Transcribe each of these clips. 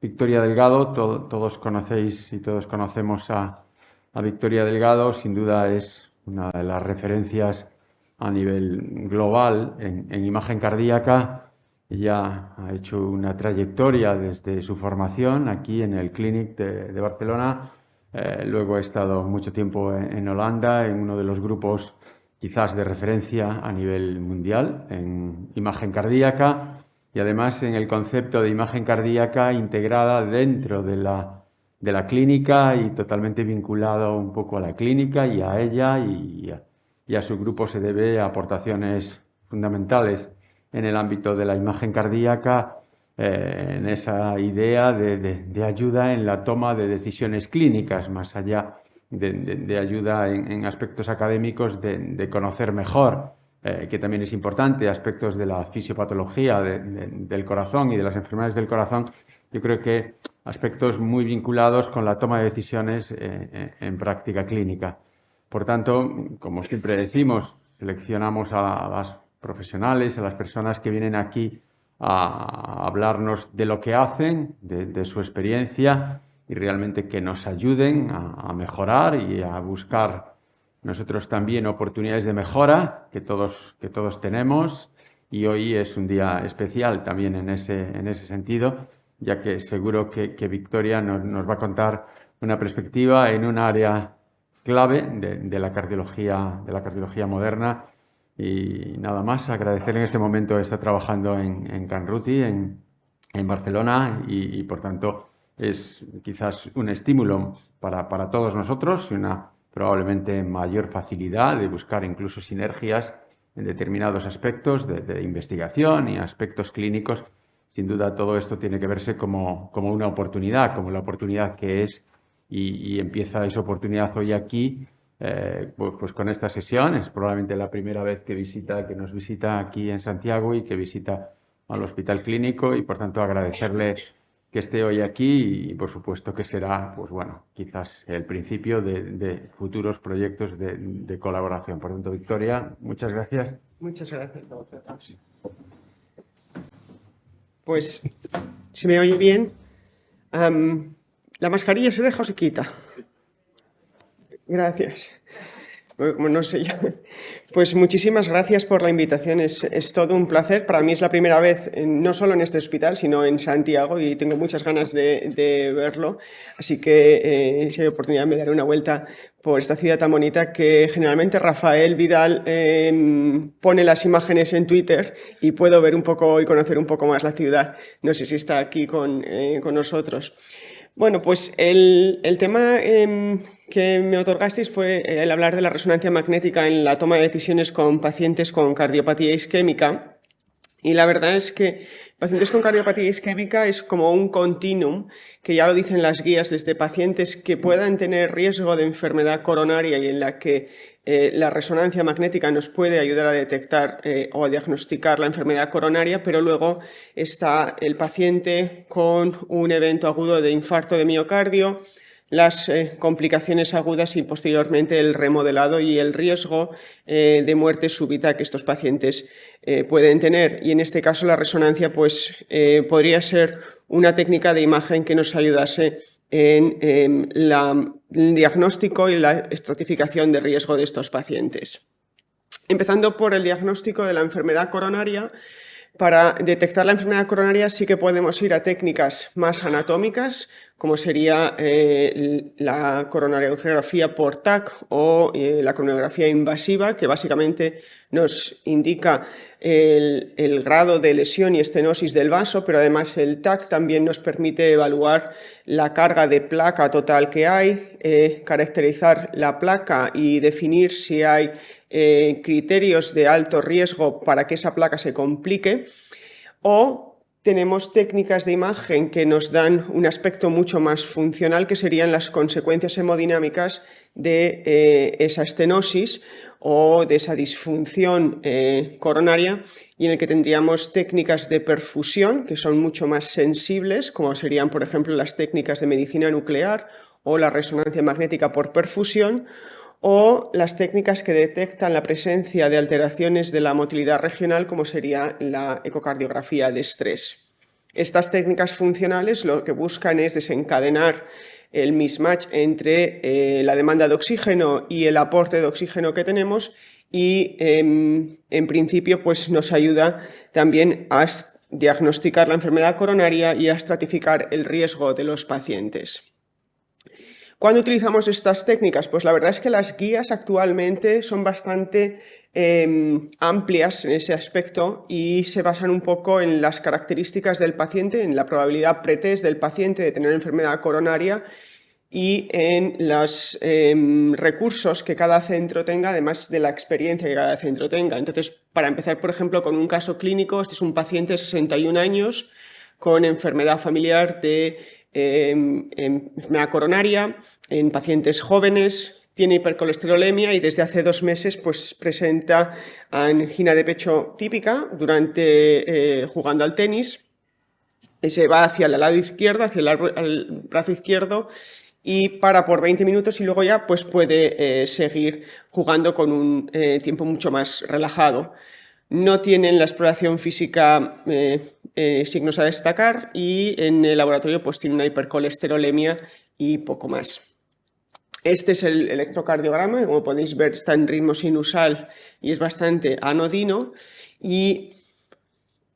Victoria Delgado. Todos conocéis y todos conocemos a Victoria Delgado. Sin duda es una de las referencias a nivel global en imagen cardíaca. Ella ha hecho una trayectoria desde su formación aquí en el Clínic de Barcelona. Luego ha estado mucho tiempo en Holanda, en uno de los grupos quizás de referencia a nivel mundial en imagen cardíaca, y además en el concepto de imagen cardíaca integrada dentro de la clínica y totalmente vinculado un poco a la clínica y a ella y a su grupo. Se debe a aportaciones fundamentales en el ámbito de la imagen cardíaca, en esa idea de ayuda en la toma de decisiones clínicas, más allá de ayuda en aspectos académicos, de conocer mejor, que también es importante, aspectos de la fisiopatología del corazón y de las enfermedades del corazón. Yo creo que aspectos muy vinculados con la toma de decisiones en práctica clínica. Por tanto, como siempre decimos, seleccionamos a las profesionales, a las personas que vienen aquí a hablarnos de lo que hacen, de su experiencia, y realmente que nos ayuden a mejorar y a buscar nosotros también oportunidades de mejora que todos tenemos. Y hoy es un día especial también en ese sentido, ya que seguro que Victoria nos va a contar una perspectiva en un área clave de la cardiología moderna. Y nada más, agradecer en este momento estar trabajando en Can Ruti, en Barcelona, y por tanto es quizás un estímulo para todos nosotros y una probablemente mayor facilidad de buscar incluso sinergias en determinados aspectos de investigación y aspectos clínicos. Sin duda todo esto tiene que verse como una oportunidad, como la oportunidad que es, y empieza esa oportunidad hoy aquí, pues con esta sesión. Es probablemente la primera vez que nos visita aquí en Santiago y que visita al Hospital Clínico, y por tanto agradecerle que esté hoy aquí, y por supuesto que será, pues bueno, quizás el principio de futuros proyectos de colaboración. Por tanto, Victoria, muchas gracias. Muchas gracias a vosotros. Pues, si me oye bien, ¿la mascarilla se deja o se quita? Gracias. Bueno, como no sé yo. Pues muchísimas gracias por la invitación. Es todo un placer. Para mí es la primera vez, no solo en este hospital, sino en Santiago, y tengo muchas ganas de verlo. Así que si hay oportunidad me daré una vuelta por esta ciudad tan bonita, que generalmente Rafael Vidal pone las imágenes en Twitter, y puedo ver un poco y conocer un poco más la ciudad. No sé si está aquí con nosotros. Bueno, pues el tema que me otorgasteis fue el hablar de la resonancia magnética en la toma de decisiones con pacientes con cardiopatía isquémica. Y la verdad es que pacientes con cardiopatía isquémica es como un continuum, que ya lo dicen las guías, desde pacientes que puedan tener riesgo de enfermedad coronaria y en la que la resonancia magnética nos puede ayudar a detectar o a diagnosticar la enfermedad coronaria, pero luego está el paciente con un evento agudo de infarto de miocardio, las complicaciones agudas y posteriormente el remodelado y el riesgo de muerte súbita que estos pacientes pueden tener. Y en este caso la resonancia pues, podría ser una técnica de imagen que nos ayudase en el diagnóstico y la estratificación de riesgo de estos pacientes. Empezando por el diagnóstico de la enfermedad coronaria. Para detectar la enfermedad coronaria sí que podemos ir a técnicas más anatómicas, como sería la coronariografía por TAC o la coronariografía invasiva, que básicamente nos indica el grado de lesión y estenosis del vaso, pero además el TAC también nos permite evaluar la carga de placa total que hay, caracterizar la placa y definir si hay criterios de alto riesgo para que esa placa se complique, o tenemos técnicas de imagen que nos dan un aspecto mucho más funcional, que serían las consecuencias hemodinámicas de esa estenosis o de esa disfunción coronaria, y en el que tendríamos técnicas de perfusión que son mucho más sensibles, como serían, por ejemplo, las técnicas de medicina nuclear o la resonancia magnética por perfusión, o las técnicas que detectan la presencia de alteraciones de la motilidad regional, como sería la ecocardiografía de estrés. Estas técnicas funcionales lo que buscan es desencadenar el mismatch entre la demanda de oxígeno y el aporte de oxígeno que tenemos y en principio pues nos ayuda también a diagnosticar la enfermedad coronaria y a estratificar el riesgo de los pacientes. ¿Cuándo utilizamos estas técnicas? Pues la verdad es que las guías actualmente son bastante amplias en ese aspecto y se basan un poco en las características del paciente, en la probabilidad pretest del paciente de tener enfermedad coronaria y en los recursos que cada centro tenga, además de la experiencia que cada centro tenga. Entonces, para empezar, por ejemplo, con un caso clínico, este es un paciente de 61 años con enfermedad familiar de enfermedad coronaria en pacientes jóvenes, tiene hipercolesterolemia y desde hace 2 meses pues, presenta angina de pecho típica durante jugando al tenis. Se va hacia el lado izquierdo, hacia el brazo izquierdo y para por 20 minutos y luego ya pues, puede seguir jugando con un tiempo mucho más relajado. No tienen la exploración física signos a destacar y en el laboratorio pues, tiene una hipercolesterolemia y poco más. Este es el electrocardiograma, como podéis ver está en ritmo sinusal y es bastante anodino y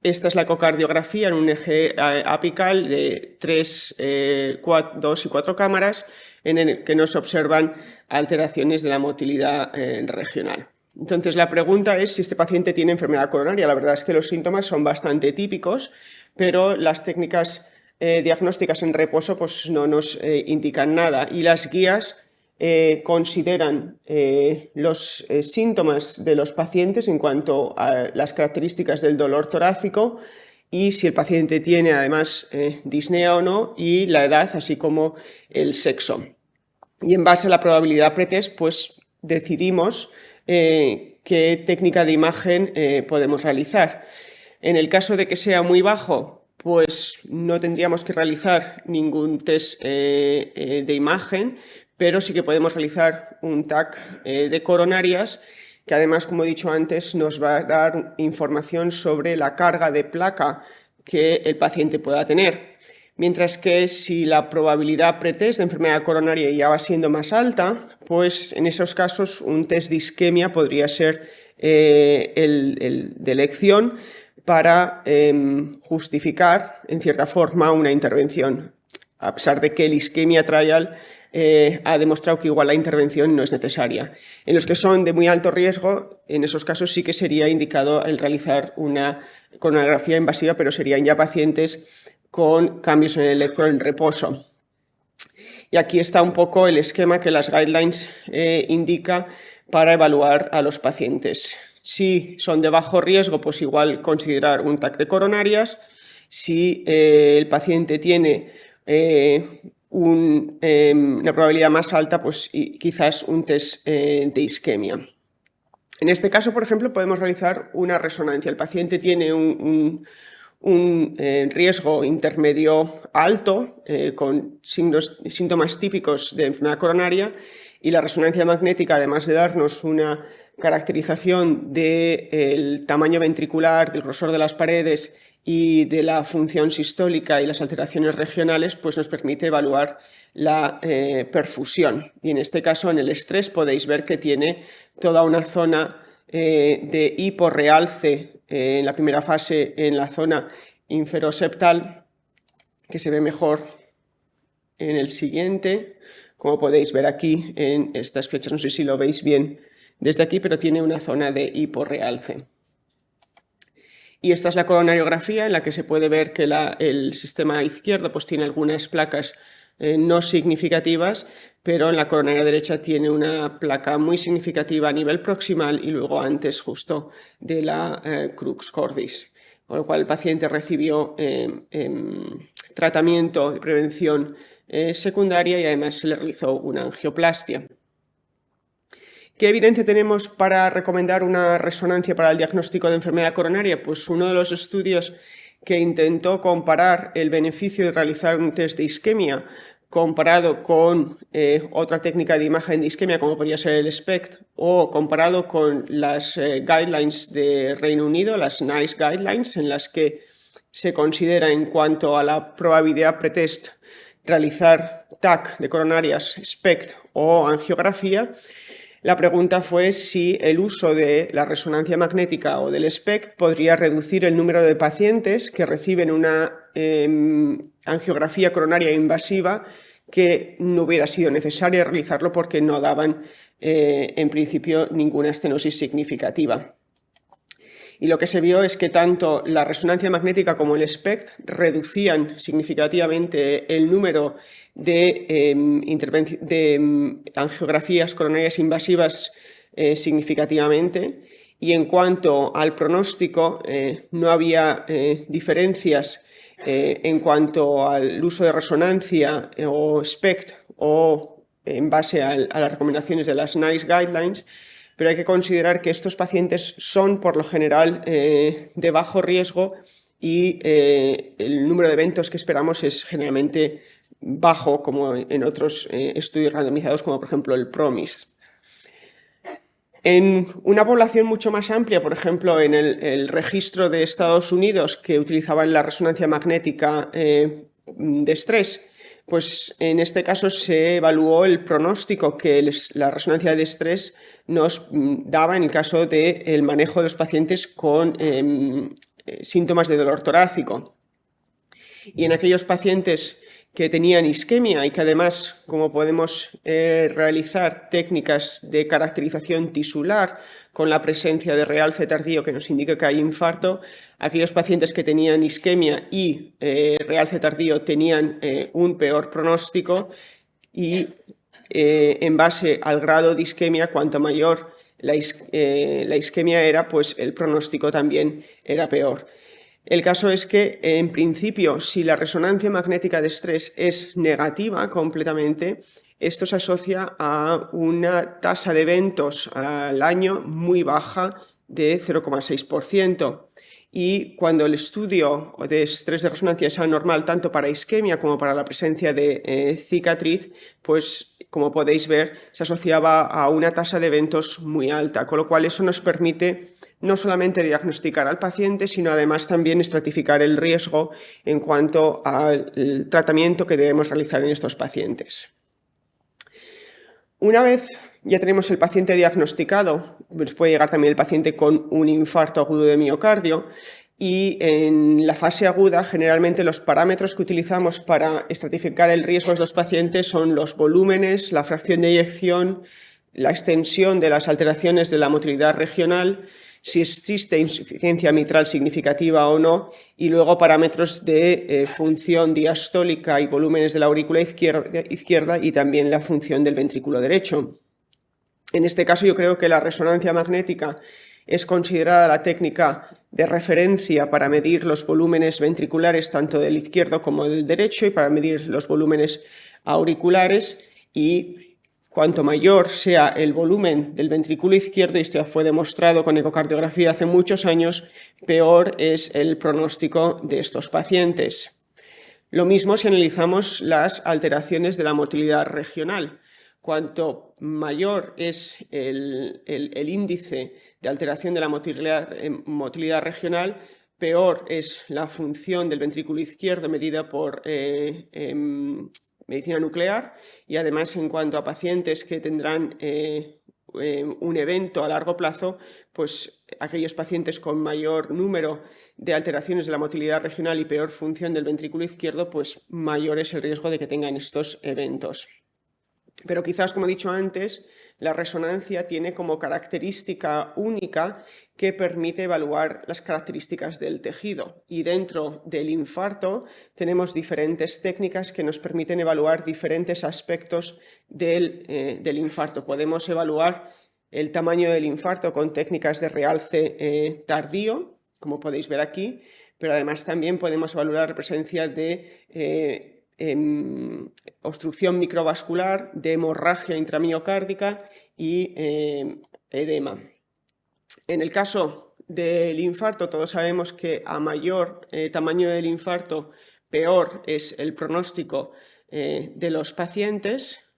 esta es la ecocardiografía en un eje apical de 2 y 4 cámaras en el que nos observan alteraciones de la motilidad regional. Entonces la pregunta es si este paciente tiene enfermedad coronaria. La verdad es que los síntomas son bastante típicos, pero las técnicas diagnósticas en reposo pues, no nos indican nada y las guías consideran los síntomas de los pacientes en cuanto a las características del dolor torácico y si el paciente tiene además disnea o no y la edad, así como el sexo. Y en base a la probabilidad pretest, pues decidimos qué técnica de imagen podemos realizar. En el caso de que sea muy bajo, pues no tendríamos que realizar ningún test de imagen, pero sí que podemos realizar un TAC de coronarias que además, como he dicho antes, nos va a dar información sobre la carga de placa que el paciente pueda tener. Mientras que si la probabilidad pretest de enfermedad coronaria ya va siendo más alta, pues en esos casos un test de isquemia podría ser el de elección para justificar, en cierta forma, una intervención, a pesar de que el isquemia trial ha demostrado que igual la intervención no es necesaria. En los que son de muy alto riesgo, en esos casos sí que sería indicado el realizar una coronariografía invasiva, pero serían ya pacientes con cambios en el electro en reposo. Y aquí está un poco el esquema que las guidelines indica para evaluar a los pacientes. Si son de bajo riesgo, pues igual considerar un TAC de coronarias. Si el paciente tiene una probabilidad más alta, pues quizás un test de isquemia. En este caso, por ejemplo, podemos realizar una resonancia. El paciente tiene un riesgo intermedio alto con síntomas típicos de enfermedad coronaria y la resonancia magnética, además de darnos una caracterización del tamaño ventricular, del grosor de las paredes y de la función sistólica y las alteraciones regionales, pues nos permite evaluar la perfusión. Y en este caso, en el estrés, podéis ver que tiene toda una zona de hiporrealce en la primera fase en la zona inferoseptal, que se ve mejor en el siguiente, como podéis ver aquí en estas flechas, no sé si lo veis bien desde aquí, pero tiene una zona de hiporrealce. Y esta es la coronariografía en la que se puede ver que el sistema izquierdo pues, tiene algunas placas no significativas, pero en la coronaria derecha tiene una placa muy significativa a nivel proximal y luego antes justo de la crux cordis, con lo cual el paciente recibió tratamiento de prevención secundaria y además se le realizó una angioplastia. ¿Qué evidencia tenemos para recomendar una resonancia para el diagnóstico de enfermedad coronaria? Pues uno de los estudios que intentó comparar el beneficio de realizar un test de isquemia comparado con otra técnica de imagen de isquemia como podría ser el SPECT o comparado con las guidelines de Reino Unido, las NICE guidelines, en las que se considera en cuanto a la probabilidad pretest realizar TAC de coronarias, SPECT o angiografía. La pregunta fue si el uso de la resonancia magnética o del SPECT podría reducir el número de pacientes que reciben una angiografía coronaria invasiva que no hubiera sido necesario realizarlo porque no daban en principio ninguna estenosis significativa. Y lo que se vio es que tanto la resonancia magnética como el SPECT reducían significativamente el número de angiografías coronarias invasivas significativamente. Y en cuanto al pronóstico, no había diferencias en cuanto al uso de resonancia o SPECT o en base a las recomendaciones de las NICE Guidelines, pero hay que considerar que estos pacientes son por lo general de bajo riesgo y el número de eventos que esperamos es generalmente bajo, como en otros estudios randomizados, como por ejemplo el PROMIS. En una población mucho más amplia, por ejemplo, en el registro de Estados Unidos que utilizaban la resonancia magnética de estrés, pues en este caso se evaluó el pronóstico que la resonancia de estrés nos daba en el caso del manejo de los pacientes con síntomas de dolor torácico. Y en aquellos pacientes que tenían isquemia y que además, como podemos realizar técnicas de caracterización tisular con la presencia de realce tardío que nos indica que hay infarto, aquellos pacientes que tenían isquemia y realce tardío tenían un peor pronóstico y en base al grado de isquemia, cuanto mayor la isquemia era, pues el pronóstico también era peor. El caso es que, en principio, si la resonancia magnética de estrés es negativa completamente, esto se asocia a una tasa de eventos al año muy baja de 0,6%. Y cuando el estudio de estrés de resonancia es anormal tanto para isquemia como para la presencia de cicatriz, pues como podéis ver se asociaba a una tasa de eventos muy alta, con lo cual eso nos permite no solamente diagnosticar al paciente, sino además también estratificar el riesgo en cuanto al tratamiento que debemos realizar en estos pacientes. Una vez ya tenemos el paciente diagnosticado, pues puede llegar también el paciente con un infarto agudo de miocardio y en la fase aguda generalmente los parámetros que utilizamos para estratificar el riesgo de los pacientes son los volúmenes, la fracción de eyección, la extensión de las alteraciones de la motilidad regional, si existe insuficiencia mitral significativa o no, y luego parámetros de función diastólica y volúmenes de la aurícula izquierda y también la función del ventrículo derecho. En este caso yo creo que la resonancia magnética es considerada la técnica de referencia para medir los volúmenes ventriculares tanto del izquierdo como del derecho y para medir los volúmenes auriculares, y cuanto mayor sea el volumen del ventrículo izquierdo, y esto ya fue demostrado con ecocardiografía hace muchos años, peor es el pronóstico de estos pacientes. Lo mismo si analizamos las alteraciones de la motilidad regional. Cuanto mayor es el índice de alteración de la motilidad regional, peor es la función del ventrículo izquierdo medida por medicina nuclear, y además en cuanto a pacientes que tendrán un evento a largo plazo, pues aquellos pacientes con mayor número de alteraciones de la motilidad regional y peor función del ventrículo izquierdo, pues mayor es el riesgo de que tengan estos eventos. Pero quizás, como he dicho antes, la resonancia tiene como característica única que permite evaluar las características del tejido. Y dentro del infarto tenemos diferentes técnicas que nos permiten evaluar diferentes aspectos del infarto. Podemos evaluar el tamaño del infarto con técnicas de realce tardío, como podéis ver aquí, pero además también podemos evaluar la presencia de obstrucción microvascular, de hemorragia intramiocárdica y edema. En el caso del infarto, todos sabemos que a mayor tamaño del infarto, peor es el pronóstico de los pacientes,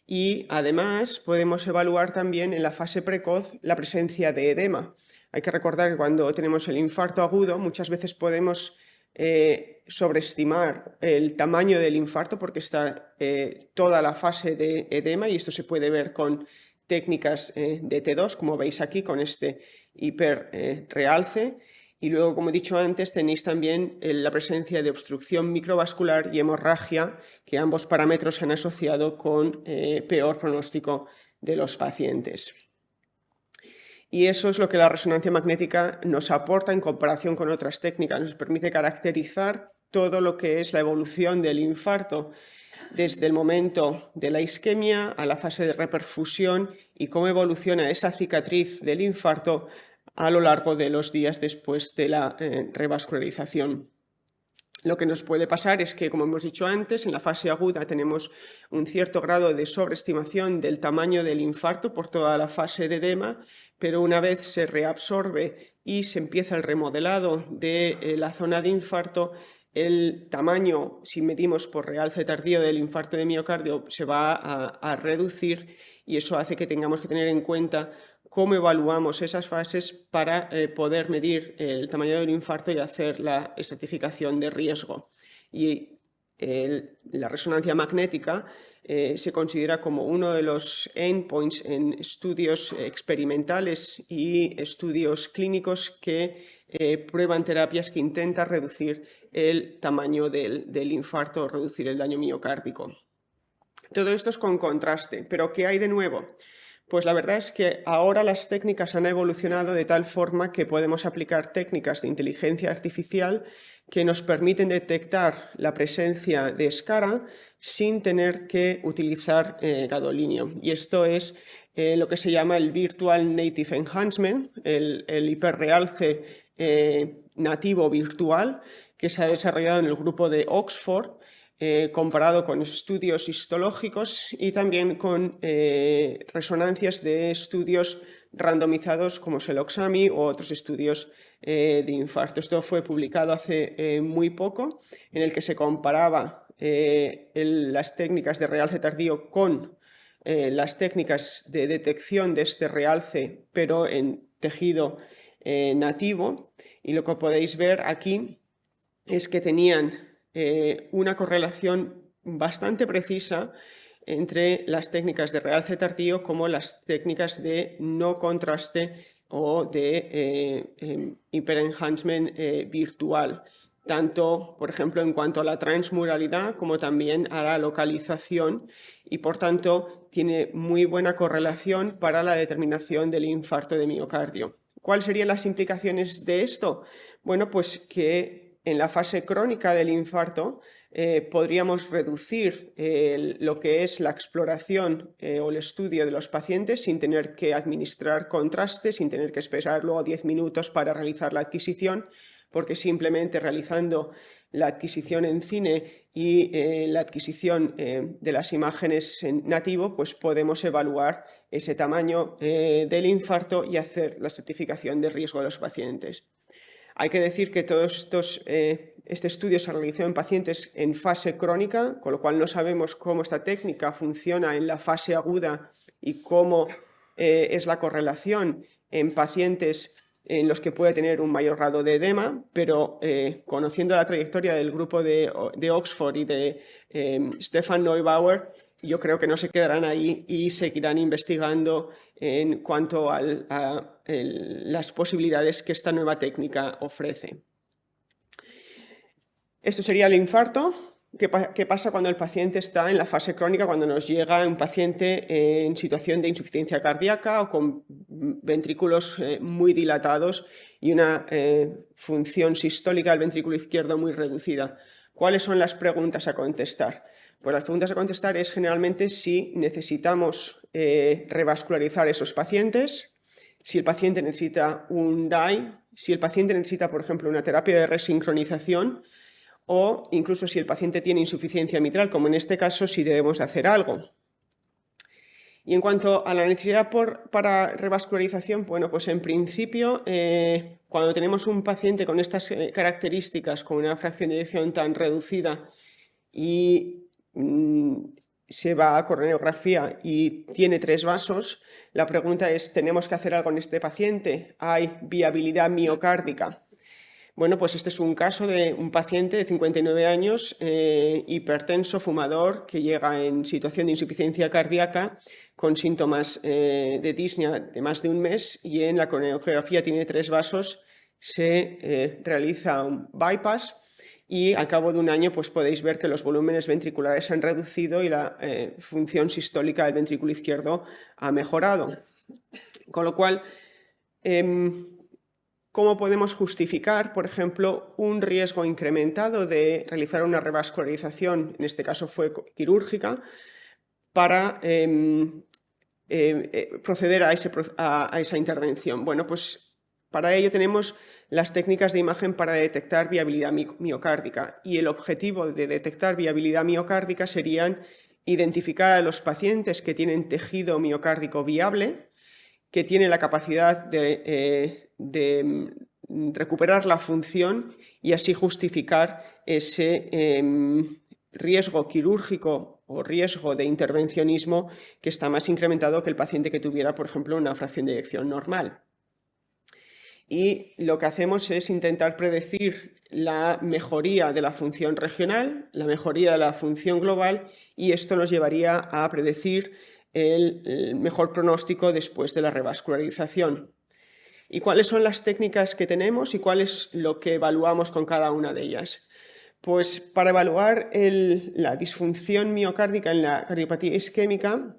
y además podemos evaluar también en la fase precoz la presencia de edema. Hay que recordar que cuando tenemos el infarto agudo muchas veces podemos sobreestimar el tamaño del infarto porque está toda la fase de edema, y esto se puede ver con técnicas de T2, como veis aquí, con este hiperrealce. Y luego, como he dicho antes, tenéis también la presencia de obstrucción microvascular y hemorragia, que ambos parámetros se han asociado con peor pronóstico de los pacientes. Y eso es lo que la resonancia magnética nos aporta en comparación con otras técnicas. Nos permite caracterizar todo lo que es la evolución del infarto, desde el momento de la isquemia a la fase de reperfusión, y cómo evoluciona esa cicatriz del infarto a lo largo de los días después de la revascularización. Lo que nos puede pasar es que, como hemos dicho antes, en la fase aguda tenemos un cierto grado de sobreestimación del tamaño del infarto por toda la fase de edema, pero una vez se reabsorbe y se empieza el remodelado de la zona de infarto, el tamaño, si medimos por realce tardío del infarto de miocardio, se va a reducir, y eso hace que tengamos que tener en cuenta cómo evaluamos esas fases para poder medir el tamaño del infarto y hacer la estratificación de riesgo. Y la resonancia magnética se considera como uno de los endpoints en estudios experimentales y estudios clínicos que prueban terapias que intentan reducir el tamaño del infarto o reducir el daño miocárdico. Todo esto es con contraste, pero ¿qué hay de nuevo? Pues la verdad es que ahora las técnicas han evolucionado de tal forma que podemos aplicar técnicas de inteligencia artificial que nos permiten detectar la presencia de escara sin tener que utilizar gadolinio. Y esto es lo que se llama el Virtual Native Enhancement, el hiperrealce nativo virtual, que se ha desarrollado en el grupo de Oxford, comparado con estudios histológicos y también con resonancias de estudios randomizados como Celoxami u otros estudios de infarto. Esto fue publicado hace muy poco, en el que se comparaba las técnicas de realce tardío con las técnicas de detección de este realce, pero en tejido nativo. Y lo que podéis ver aquí es que tenían una correlación bastante precisa entre las técnicas de realce tardío como las técnicas de no contraste o de hiperenhancement virtual, tanto, por ejemplo, en cuanto a la transmuralidad como también a la localización, y por tanto tiene muy buena correlación para la determinación del infarto de miocardio. ¿Cuáles serían las implicaciones de esto? Bueno, pues que en la fase crónica del infarto podríamos reducir lo que es la exploración o el estudio de los pacientes sin tener que administrar contraste, sin tener que esperar luego 10 minutos para realizar la adquisición, porque simplemente realizando la adquisición en cine y la adquisición de las imágenes en nativo, pues podemos evaluar ese tamaño del infarto y hacer la estratificación de riesgo de los pacientes. Hay que decir que este estudio se realizó en pacientes en fase crónica, con lo cual no sabemos cómo esta técnica funciona en la fase aguda y cómo es la correlación en pacientes en los que puede tener un mayor grado de edema, pero conociendo la trayectoria del grupo de Oxford y de Stefan Neubauer, yo creo que no se quedarán ahí y seguirán investigando en cuanto a las posibilidades que esta nueva técnica ofrece. Esto sería el infarto. ¿Qué pasa cuando el paciente está en la fase crónica, cuando nos llega un paciente en situación de insuficiencia cardíaca o con ventrículos muy dilatados y una función sistólica del ventrículo izquierdo muy reducida? ¿Cuáles son las preguntas a contestar? Pues las preguntas a contestar es generalmente si necesitamos revascularizar esos pacientes, si el paciente necesita un DAI, si el paciente necesita, por ejemplo, una terapia de resincronización, o incluso si el paciente tiene insuficiencia mitral, como en este caso, si debemos hacer algo. Y en cuanto a la necesidad para revascularización, bueno, pues en principio, cuando tenemos un paciente con estas características, con una fracción de eyección tan reducida y se va a coronariografía y tiene 3 vasos, la pregunta es, ¿tenemos que hacer algo en este paciente? ¿Hay viabilidad miocárdica? Bueno, pues este es un caso de un paciente de 59 años, hipertenso, fumador, que llega en situación de insuficiencia cardíaca con síntomas de disnea de más de un mes, y en la coronariografía tiene 3 vasos, se realiza un bypass y al cabo de un año pues podéis ver que los volúmenes ventriculares se han reducido y la función sistólica del ventrículo izquierdo ha mejorado. Con lo cual, ¿cómo podemos justificar, por ejemplo, un riesgo incrementado de realizar una revascularización, en este caso fue quirúrgica, para proceder a esa intervención? Bueno, pues para ello tenemos las técnicas de imagen para detectar viabilidad miocárdica, y el objetivo de detectar viabilidad miocárdica serían identificar a los pacientes que tienen tejido miocárdico viable, que tiene la capacidad de recuperar la función, y así justificar ese riesgo quirúrgico o riesgo de intervencionismo que está más incrementado que el paciente que tuviera, por ejemplo, una fracción de eyección normal. Y lo que hacemos es intentar predecir la mejoría de la función regional, la mejoría de la función global, y esto nos llevaría a predecir el mejor pronóstico después de la revascularización. ¿Y cuáles son las técnicas que tenemos y cuál es lo que evaluamos con cada una de ellas? Pues para evaluar la disfunción miocárdica en la cardiopatía isquémica,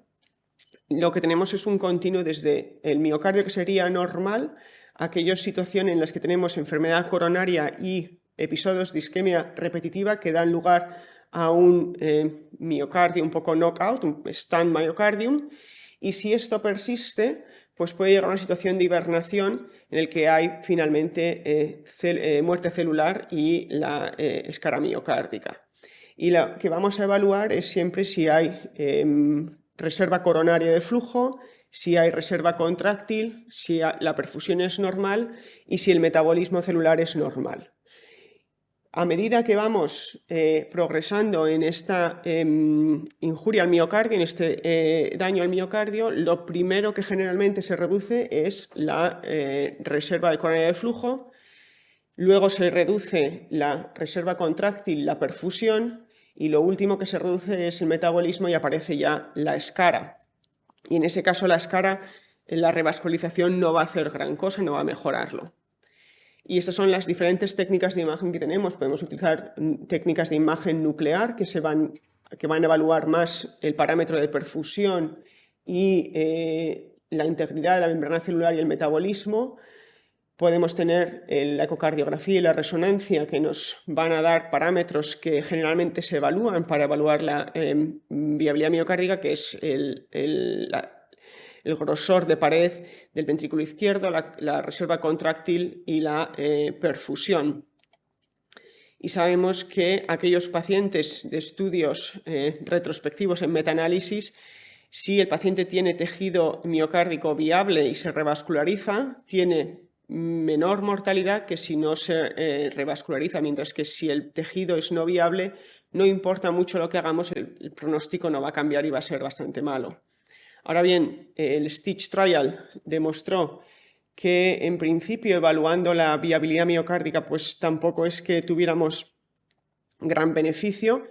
lo que tenemos es un continuo desde el miocardio, que sería normal, aquellas situaciones en las que tenemos enfermedad coronaria y episodios de isquemia repetitiva que dan lugar a un miocardio un poco knockout, un stand myocardium, y si esto persiste, pues puede llegar a una situación de hibernación en el que hay finalmente muerte celular y la escara miocárdica. Y lo que vamos a evaluar es siempre si hay reserva coronaria de flujo, si hay reserva contráctil, si la perfusión es normal y si el metabolismo celular es normal. A medida que vamos progresando en esta injuria al miocardio, en este daño al miocardio, lo primero que generalmente se reduce es la reserva de coronaria de flujo, luego se reduce la reserva contráctil, la perfusión, y lo último que se reduce es el metabolismo y aparece ya la escara. Y en ese caso la escara, la revascularización no va a hacer gran cosa, no va a mejorarlo. Y estas son las diferentes técnicas de imagen que tenemos. Podemos utilizar técnicas de imagen nuclear que van a evaluar más el parámetro de perfusión y la integridad de la membrana celular y el metabolismo. Podemos tener la ecocardiografía y la resonancia, que nos van a dar parámetros que generalmente se evalúan para evaluar la viabilidad miocárdica, que es el grosor de pared del ventrículo izquierdo, la reserva contráctil y la perfusión. Y sabemos que aquellos pacientes de estudios retrospectivos en metaanálisis, si el paciente tiene tejido miocárdico viable y se revasculariza, tiene menor mortalidad que si no se revasculariza, mientras que si el tejido es no viable, no importa mucho lo que hagamos, el pronóstico no va a cambiar y va a ser bastante malo. Ahora bien, el STITCH Trial demostró que en principio, evaluando la viabilidad miocárdica, pues tampoco es que tuviéramos gran beneficio.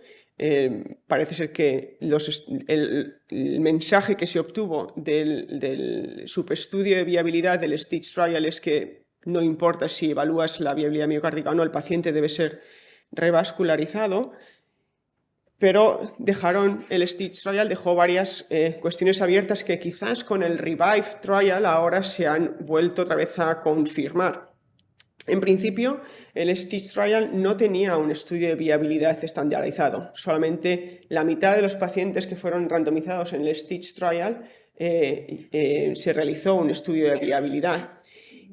Parece ser que el mensaje que se obtuvo del subestudio de viabilidad del STITCH Trial es que no importa si evalúas la viabilidad miocárdica o no, el paciente debe ser revascularizado, pero el STITCH Trial dejó varias cuestiones abiertas que quizás con el REVIVE Trial ahora se han vuelto otra vez a confirmar. En principio, el STITCH Trial no tenía un estudio de viabilidad estandarizado. Solamente la mitad de los pacientes que fueron randomizados en el STITCH Trial se realizó un estudio de viabilidad,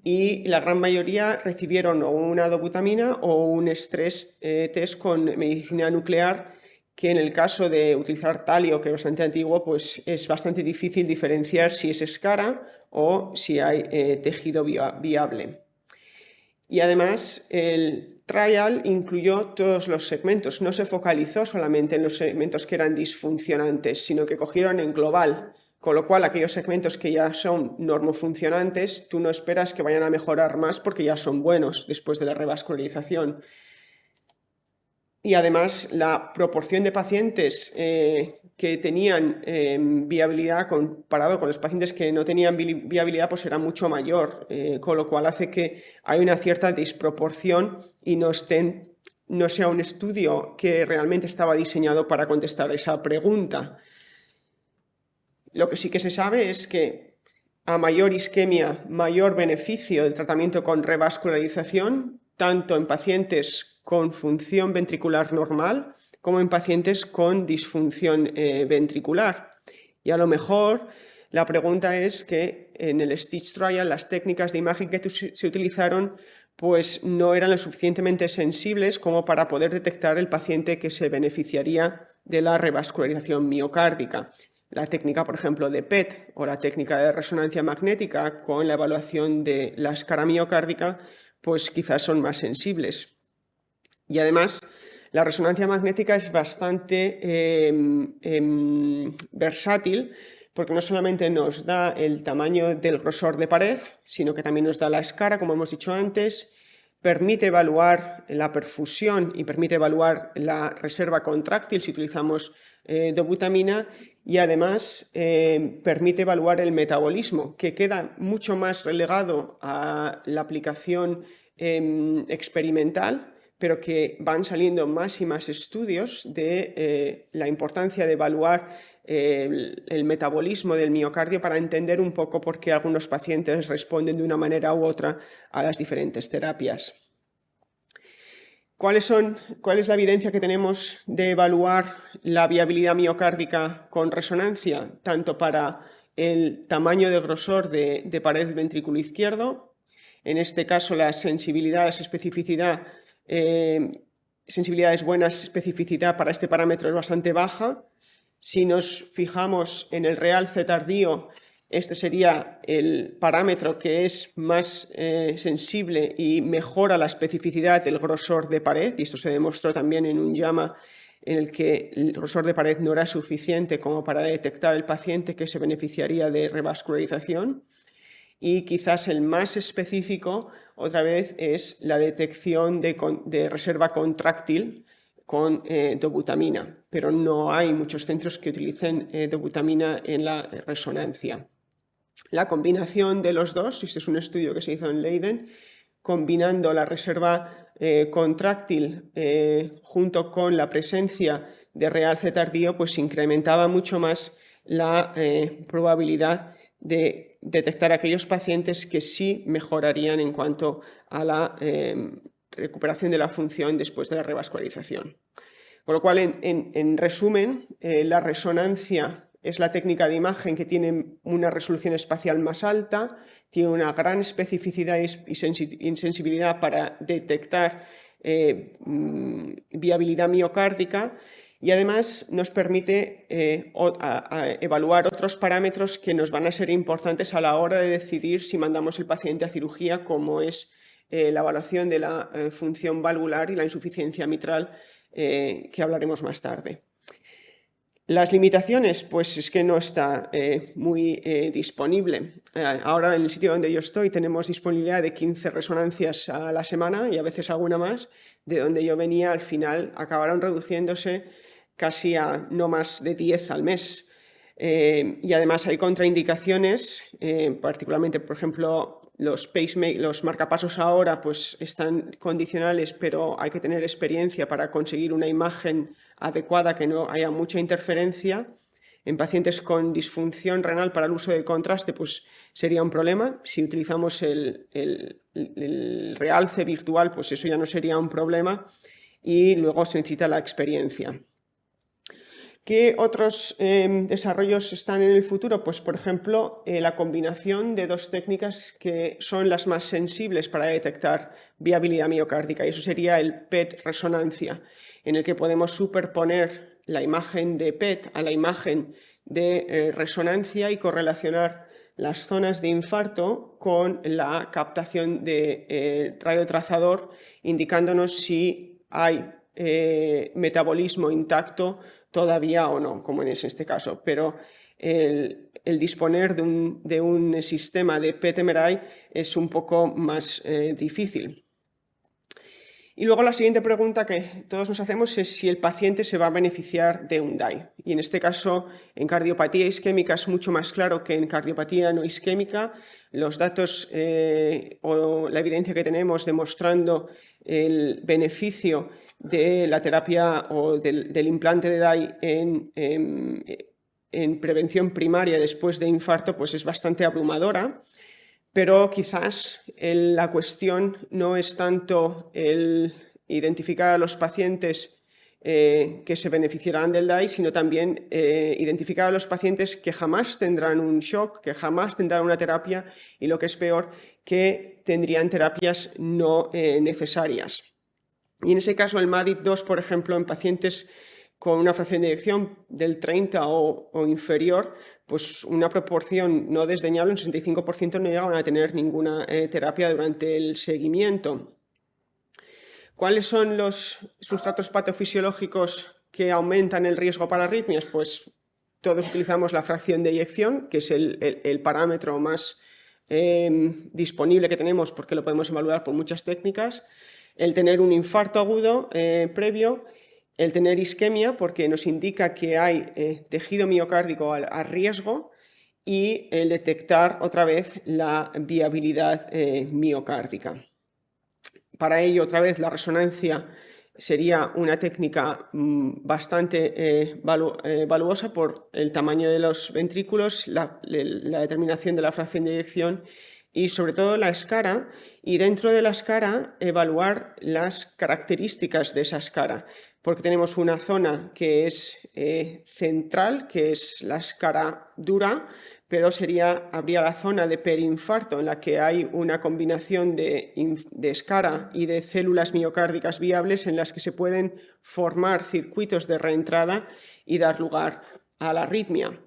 y la gran mayoría recibieron o una dobutamina o un estrés test con medicina nuclear, que en el caso de utilizar talio, que es bastante antiguo, pues es bastante difícil diferenciar si es escara o si hay tejido viable. Y además el trial incluyó todos los segmentos, no se focalizó solamente en los segmentos que eran disfuncionantes, sino que cogieron en global Con lo cual, aquellos segmentos que ya son normofuncionantes, tú no esperas que vayan a mejorar más porque ya son buenos después de la revascularización. Y además, la proporción de pacientes que tenían viabilidad comparado con los pacientes que no tenían viabilidad, pues era mucho mayor, con lo cual hace que hay una cierta desproporción y no sea un estudio que realmente estaba diseñado para contestar esa pregunta. Lo que sí que se sabe es que a mayor isquemia, mayor beneficio del tratamiento con revascularización, tanto en pacientes con función ventricular normal como en pacientes con disfunción ventricular. Y a lo mejor la pregunta es que en el Stitch Trial las técnicas de imagen que se utilizaron pues no eran lo suficientemente sensibles como para poder detectar el paciente que se beneficiaría de la revascularización miocárdica. La técnica, por ejemplo, de PET o la técnica de resonancia magnética con la evaluación de la escara miocárdica, pues quizás son más sensibles. Y además, la resonancia magnética es bastante versátil porque no solamente nos da el tamaño del grosor de pared, sino que también nos da la escara, como hemos dicho antes, permite evaluar la perfusión y permite evaluar la reserva contráctil si utilizamos dobutamina y además permite evaluar el metabolismo, que queda mucho más relegado a la aplicación experimental, pero que van saliendo más y más estudios de la importancia de evaluar el metabolismo del miocardio para entender un poco por qué algunos pacientes responden de una manera u otra a las diferentes terapias. ¿Cuál es la evidencia que tenemos de evaluar la viabilidad miocárdica con resonancia, tanto para el tamaño de grosor de pared del ventrículo izquierdo? En este caso, la sensibilidad, la especificidad, sensibilidades buenas, especificidad para este parámetro es bastante baja. Si nos fijamos en el realce tardío, este sería el parámetro que es más sensible y mejora la especificidad del grosor de pared, y esto se demostró también en un JAMA en el que el grosor de pared no era suficiente como para detectar el paciente que se beneficiaría de revascularización. Y quizás el más específico, otra vez, es la detección de reserva contráctil con dobutamina, pero no hay muchos centros que utilicen dobutamina en la resonancia. La combinación de los dos, este es un estudio que se hizo en Leiden, combinando la reserva contráctil junto con la presencia de realce tardío, pues incrementaba mucho más la probabilidad de detectar aquellos pacientes que sí mejorarían en cuanto a la recuperación de la función después de la revascularización. Con lo cual, en resumen, la resonancia es la técnica de imagen que tiene una resolución espacial más alta, tiene una gran especificidad y sensibilidad para detectar viabilidad miocárdica y además nos permite evaluar otros parámetros que nos van a ser importantes a la hora de decidir si mandamos el paciente a cirugía, como es la evaluación de la función valvular y la insuficiencia mitral, que hablaremos más tarde. Las limitaciones, pues es que no está muy disponible. Ahora en el sitio donde yo estoy tenemos disponibilidad de 15 resonancias a la semana y a veces alguna más. De donde yo venía al final acabaron reduciéndose casi a no más de 10 al mes. Y además hay contraindicaciones, particularmente, por ejemplo, los marcapasos ahora pues están condicionales, pero hay que tener experiencia para conseguir una imagen adecuada, que no haya mucha interferencia. En pacientes con disfunción renal para el uso de contraste, pues sería un problema. Si utilizamos el realce virtual, pues eso ya no sería un problema. Y luego se necesita la experiencia. ¿Qué otros desarrollos están en el futuro? Pues, por ejemplo, la combinación de dos técnicas que son las más sensibles para detectar viabilidad miocárdica, y eso sería el PET resonancia, en el que podemos superponer la imagen de PET a la imagen de resonancia y correlacionar las zonas de infarto con la captación de radiotrazador, indicándonos si hay metabolismo intacto todavía o no, como en este caso, pero el disponer de un sistema de PET-MRI es un poco más difícil. Y luego la siguiente pregunta que todos nos hacemos es si el paciente se va a beneficiar de un DAI. Y en este caso, en cardiopatía isquémica es mucho más claro que en cardiopatía no isquémica. Los datos o la evidencia que tenemos demostrando el beneficio de la terapia o del implante de DAI en prevención primaria después de infarto pues es bastante abrumadora. Pero quizás la cuestión no es tanto el identificar a los pacientes que se beneficiarán del DAI, sino también identificar a los pacientes que jamás tendrán un shock, que jamás tendrán una terapia y, lo que es peor, que tendrían terapias no necesarias. Y en ese caso el MADIT-2, por ejemplo, en pacientes con una fracción de eyección del 30 o inferior, pues una proporción no desdeñable, un 65% no llegan a tener ninguna terapia durante el seguimiento. ¿Cuáles son los sustratos patofisiológicos que aumentan el riesgo para arritmias? Pues todos utilizamos la fracción de eyección, que es el parámetro más disponible que tenemos porque lo podemos evaluar por muchas técnicas. El tener un infarto agudo previo, el tener isquemia porque nos indica que hay tejido miocárdico a riesgo y el detectar otra vez la viabilidad miocárdica. Para ello, otra vez, la resonancia sería una técnica bastante valuosa por el tamaño de los ventrículos, la determinación de la fracción de eyección y sobre todo la escara, y dentro de la escara evaluar las características de esa escara, porque tenemos una zona que es central, que es la escara dura, pero habría la zona de perinfarto en la que hay una combinación de escara y de células miocárdicas viables en las que se pueden formar circuitos de reentrada y dar lugar a la arritmia.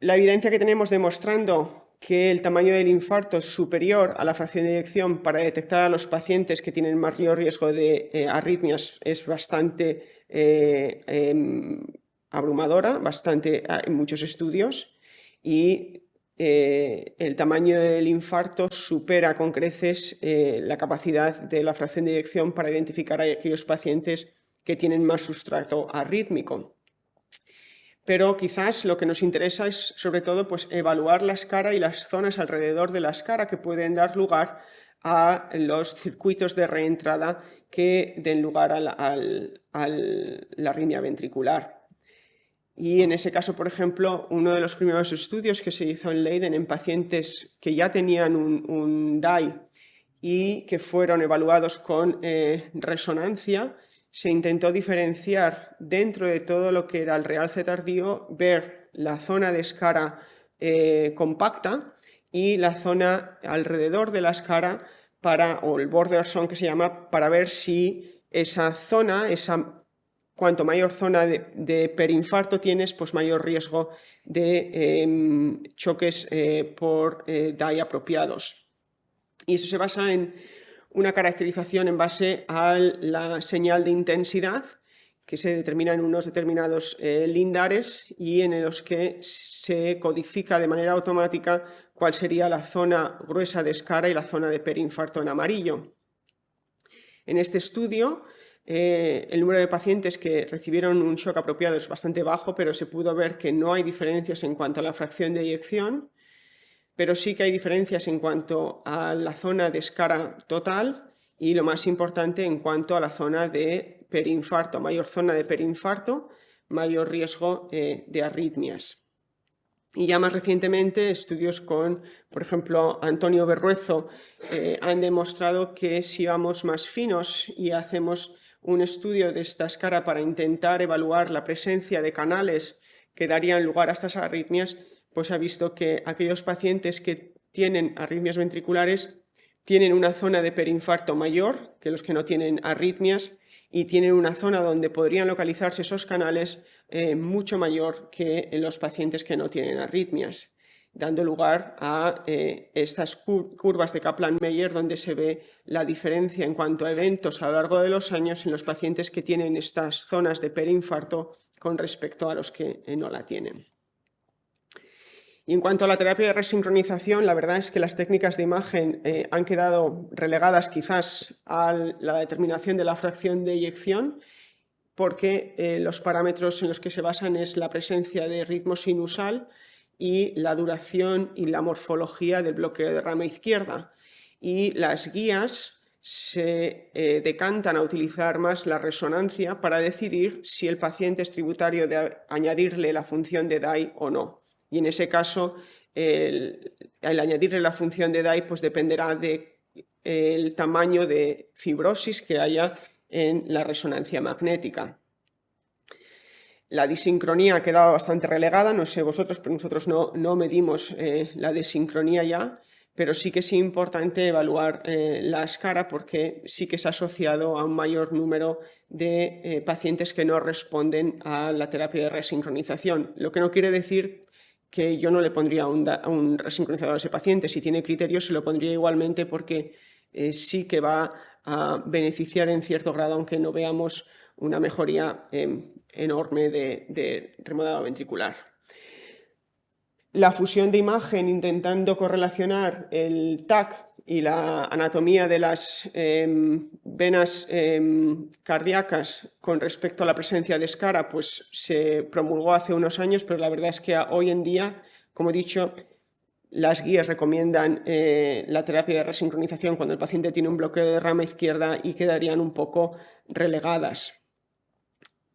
La evidencia que tenemos demostrando que el tamaño del infarto es superior a la fracción de eyección para detectar a los pacientes que tienen mayor riesgo de arritmias es bastante abrumadora, en muchos estudios, y el tamaño del infarto supera con creces la capacidad de la fracción de eyección para identificar a aquellos pacientes que tienen más sustrato arrítmico. Pero quizás lo que nos interesa es sobre todo pues, evaluar la escara y las zonas alrededor de la escara que pueden dar lugar a los circuitos de reentrada que den lugar a la arritmia ventricular. Y en ese caso, por ejemplo, uno de los primeros estudios que se hizo en Leiden en pacientes que ya tenían un DAI y que fueron evaluados con resonancia, se intentó diferenciar dentro de todo lo que era el realce tardío, ver la zona de escara compacta y la zona alrededor de la escara o el border zone que se llama, para ver si esa zona, cuanto mayor zona de perinfarto tienes, pues mayor riesgo de choques por DAI apropiados. Y eso se basa en una caracterización en base a la señal de intensidad que se determina en unos determinados lindares y en los que se codifica de manera automática cuál sería la zona gruesa de escara y la zona de perinfarto en amarillo. En este estudio, el número de pacientes que recibieron un shock apropiado es bastante bajo, pero se pudo ver que no hay diferencias en cuanto a la fracción de eyección, pero sí que hay diferencias en cuanto a la zona de escara total y, lo más importante, en cuanto a la zona de perinfarto. Mayor zona de perinfarto, mayor riesgo de arritmias. Y ya más recientemente, estudios con, por ejemplo, Antonio Berruezo han demostrado que si vamos más finos y hacemos un estudio de esta escara para intentar evaluar la presencia de canales que darían lugar a estas arritmias, pues ha visto que aquellos pacientes que tienen arritmias ventriculares tienen una zona de perinfarto mayor que los que no tienen arritmias y tienen una zona donde podrían localizarse esos canales mucho mayor que en los pacientes que no tienen arritmias, dando lugar a estas curvas de Kaplan-Meier donde se ve la diferencia en cuanto a eventos a lo largo de los años en los pacientes que tienen estas zonas de perinfarto con respecto a los que no la tienen. Y en cuanto a la terapia de resincronización, la verdad es que las técnicas de imagen han quedado relegadas quizás a la determinación de la fracción de eyección, porque los parámetros en los que se basan es la presencia de ritmo sinusal y la duración y la morfología del bloqueo de rama izquierda. Y las guías se decantan a utilizar más la resonancia para decidir si el paciente es tributario de añadirle la función de Dye o no. Y en ese caso, el añadirle la función de Dye pues dependerá del tamaño de fibrosis que haya en la resonancia magnética. La disincronía ha quedado bastante relegada, no sé vosotros, pero nosotros no medimos la disincronía ya, pero sí que es importante evaluar la escara porque sí que se ha asociado a un mayor número de pacientes que no responden a la terapia de resincronización, lo que no quiere decir que yo no le pondría un resincronizador a ese paciente. Si tiene criterio se lo pondría igualmente porque sí que va a beneficiar en cierto grado, aunque no veamos una mejoría enorme de remodelado ventricular. La fusión de imagen intentando correlacionar el TAC y la anatomía de las venas cardíacas con respecto a la presencia de escara, pues se promulgó hace unos años, pero la verdad es que hoy en día, como he dicho, las guías recomiendan la terapia de resincronización cuando el paciente tiene un bloqueo de rama izquierda y quedarían un poco relegadas.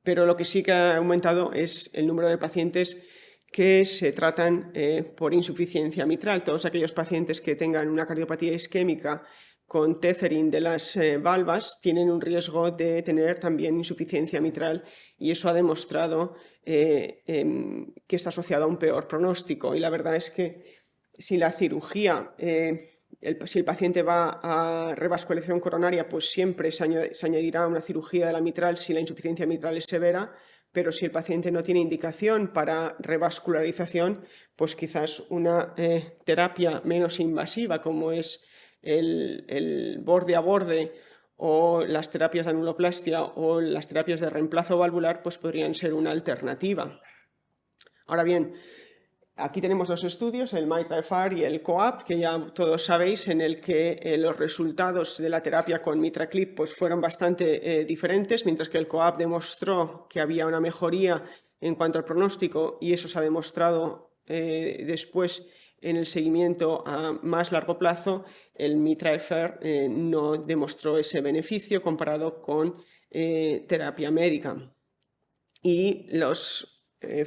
Pero lo que sí que ha aumentado es el número de pacientes que se tratan por insuficiencia mitral. Todos aquellos pacientes que tengan una cardiopatía isquémica con tethering de las valvas tienen un riesgo de tener también insuficiencia mitral y eso ha demostrado que está asociado a un peor pronóstico. Y la verdad es que si la cirugía, si el paciente va a revascularización coronaria, pues siempre se añadirá una cirugía de la mitral si la insuficiencia mitral es severa, pero si el paciente no tiene indicación para revascularización, pues quizás una terapia menos invasiva como es el borde a borde o las terapias de anuloplastia o las terapias de reemplazo valvular, pues podrían ser una alternativa. Ahora bien, aquí tenemos dos estudios, el MITRA-FR y el COAP, que ya todos sabéis, en el que los resultados de la terapia con MitraClip pues, fueron bastante diferentes, mientras que el COAP demostró que había una mejoría en cuanto al pronóstico y eso se ha demostrado después en el seguimiento a más largo plazo. El MitraFR no demostró ese beneficio comparado con terapia médica. Y los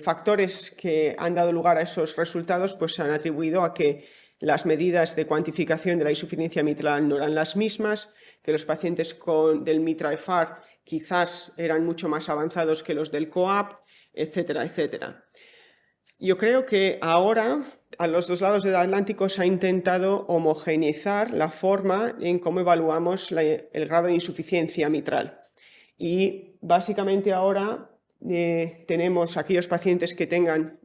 factores que han dado lugar a esos resultados pues, se han atribuido a que las medidas de cuantificación de la insuficiencia mitral no eran las mismas, que los pacientes del MitraFR quizás eran mucho más avanzados que los del COAP, etcétera, etcétera. Yo creo que ahora a los dos lados del Atlántico se ha intentado homogeneizar la forma en cómo evaluamos el grado de insuficiencia mitral. Y básicamente ahora tenemos aquellos pacientes que tengan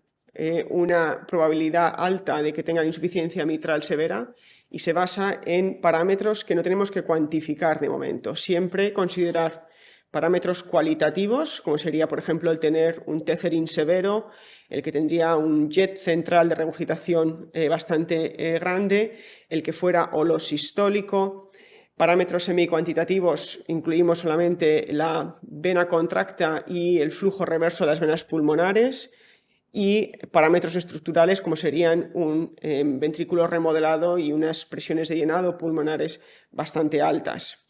una probabilidad alta de que tengan insuficiencia mitral severa y se basa en parámetros que no tenemos que cuantificar de momento. Siempre considerar parámetros cualitativos, como sería, por ejemplo, el tener un tethering severo, el que tendría un jet central de regurgitación bastante grande, el que fuera holosistólico. Parámetros semicuantitativos incluimos solamente la vena contracta y el flujo reverso de las venas pulmonares, y parámetros estructurales como serían un ventrículo remodelado y unas presiones de llenado pulmonares bastante altas.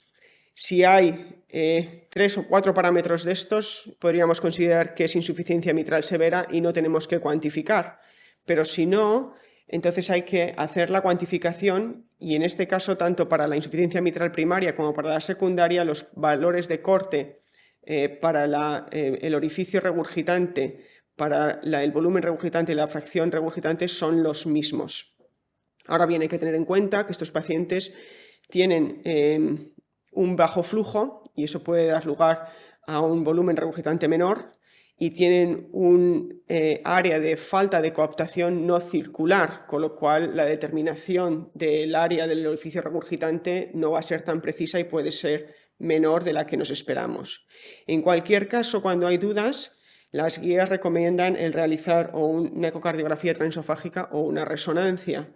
Si hay 3 o 4 parámetros de estos, podríamos considerar que es insuficiencia mitral severa y no tenemos que cuantificar. Pero si no, entonces hay que hacer la cuantificación y en este caso, tanto para la insuficiencia mitral primaria como para la secundaria, los valores de corte para el orificio regurgitante, para el volumen regurgitante y la fracción regurgitante son los mismos. Ahora bien, hay que tener en cuenta que estos pacientes tienen un bajo flujo y eso puede dar lugar a un volumen regurgitante menor y tienen un área de falta de coaptación no circular, con lo cual la determinación del área del orificio regurgitante no va a ser tan precisa y puede ser menor de la que nos esperamos. En cualquier caso, cuando hay dudas, las guías recomiendan el realizar o una ecocardiografía transesofágica o una resonancia.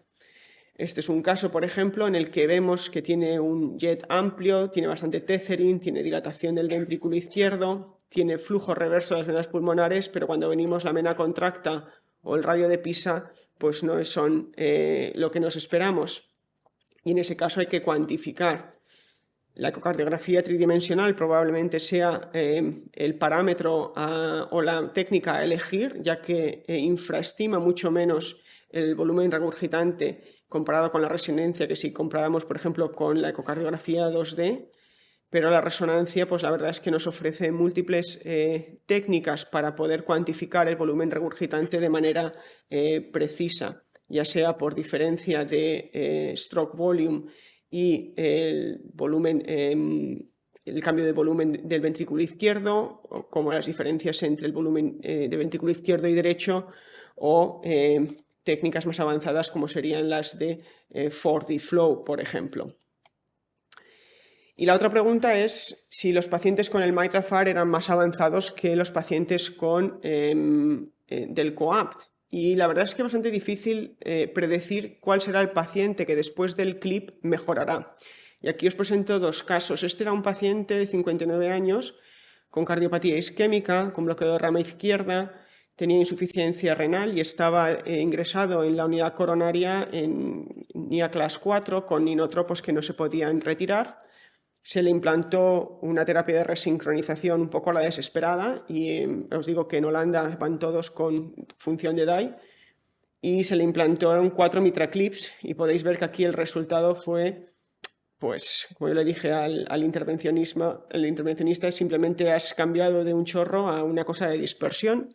Este es un caso, por ejemplo, en el que vemos que tiene un jet amplio, tiene bastante tethering, tiene dilatación del ventrículo izquierdo, tiene flujo reverso de las venas pulmonares, pero cuando venimos la vena contracta o el radio de Pisa, pues no son lo que nos esperamos. Y en ese caso hay que cuantificar. La ecocardiografía tridimensional probablemente sea el parámetro o la técnica a elegir, ya que infraestima mucho menos el volumen regurgitante comparado con la resonancia que si comparamos, por ejemplo, con la ecocardiografía 2D, pero la resonancia, pues la verdad es que nos ofrece múltiples técnicas para poder cuantificar el volumen regurgitante de manera precisa, ya sea por diferencia de stroke volume y el volumen, el cambio de volumen del ventrículo izquierdo, como las diferencias entre el volumen de ventrículo izquierdo y derecho, o técnicas más avanzadas como serían las de 4D Flow, por ejemplo. Y la otra pregunta es si los pacientes con el MitraFAR eran más avanzados que los pacientes con del COAPT. Y la verdad es que es bastante difícil predecir cuál será el paciente que después del CLIP mejorará. Y aquí os presento dos casos. Este era un paciente de 59 años con cardiopatía isquémica, con bloqueo de rama izquierda, tenía insuficiencia renal y estaba ingresado en la unidad coronaria en NIA clase 4 con inotropos que no se podían retirar. Se le implantó una terapia de resincronización un poco a la desesperada y os digo que en Holanda van todos con función de DAI y se le implantaron 4 MitraClips y podéis ver que aquí el resultado fue, pues como yo le dije al intervencionista, es simplemente has cambiado de un chorro a una cosa de dispersión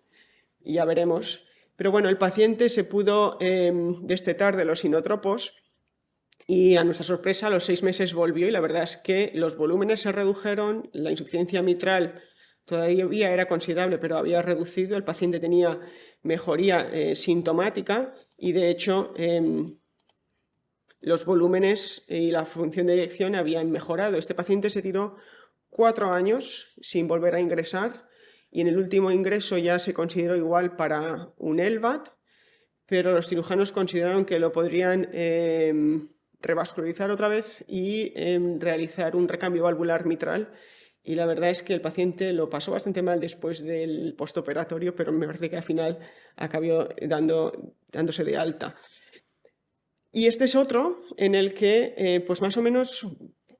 y ya veremos. Pero bueno, el paciente se pudo destetar de los inotropos y a nuestra sorpresa a los 6 meses volvió y la verdad es que los volúmenes se redujeron, la insuficiencia mitral todavía era considerable pero había reducido, el paciente tenía mejoría sintomática y de hecho los volúmenes y la función de eyección habían mejorado. Este paciente se tiró 4 años sin volver a ingresar y en el último ingreso ya se consideró igual para un LVAD, pero los cirujanos consideraron que lo podrían revascularizar otra vez y realizar un recambio valvular mitral. Y la verdad es que el paciente lo pasó bastante mal después del postoperatorio, pero me parece que al final acabó dándose de alta. Y este es otro en el que, pues más o menos,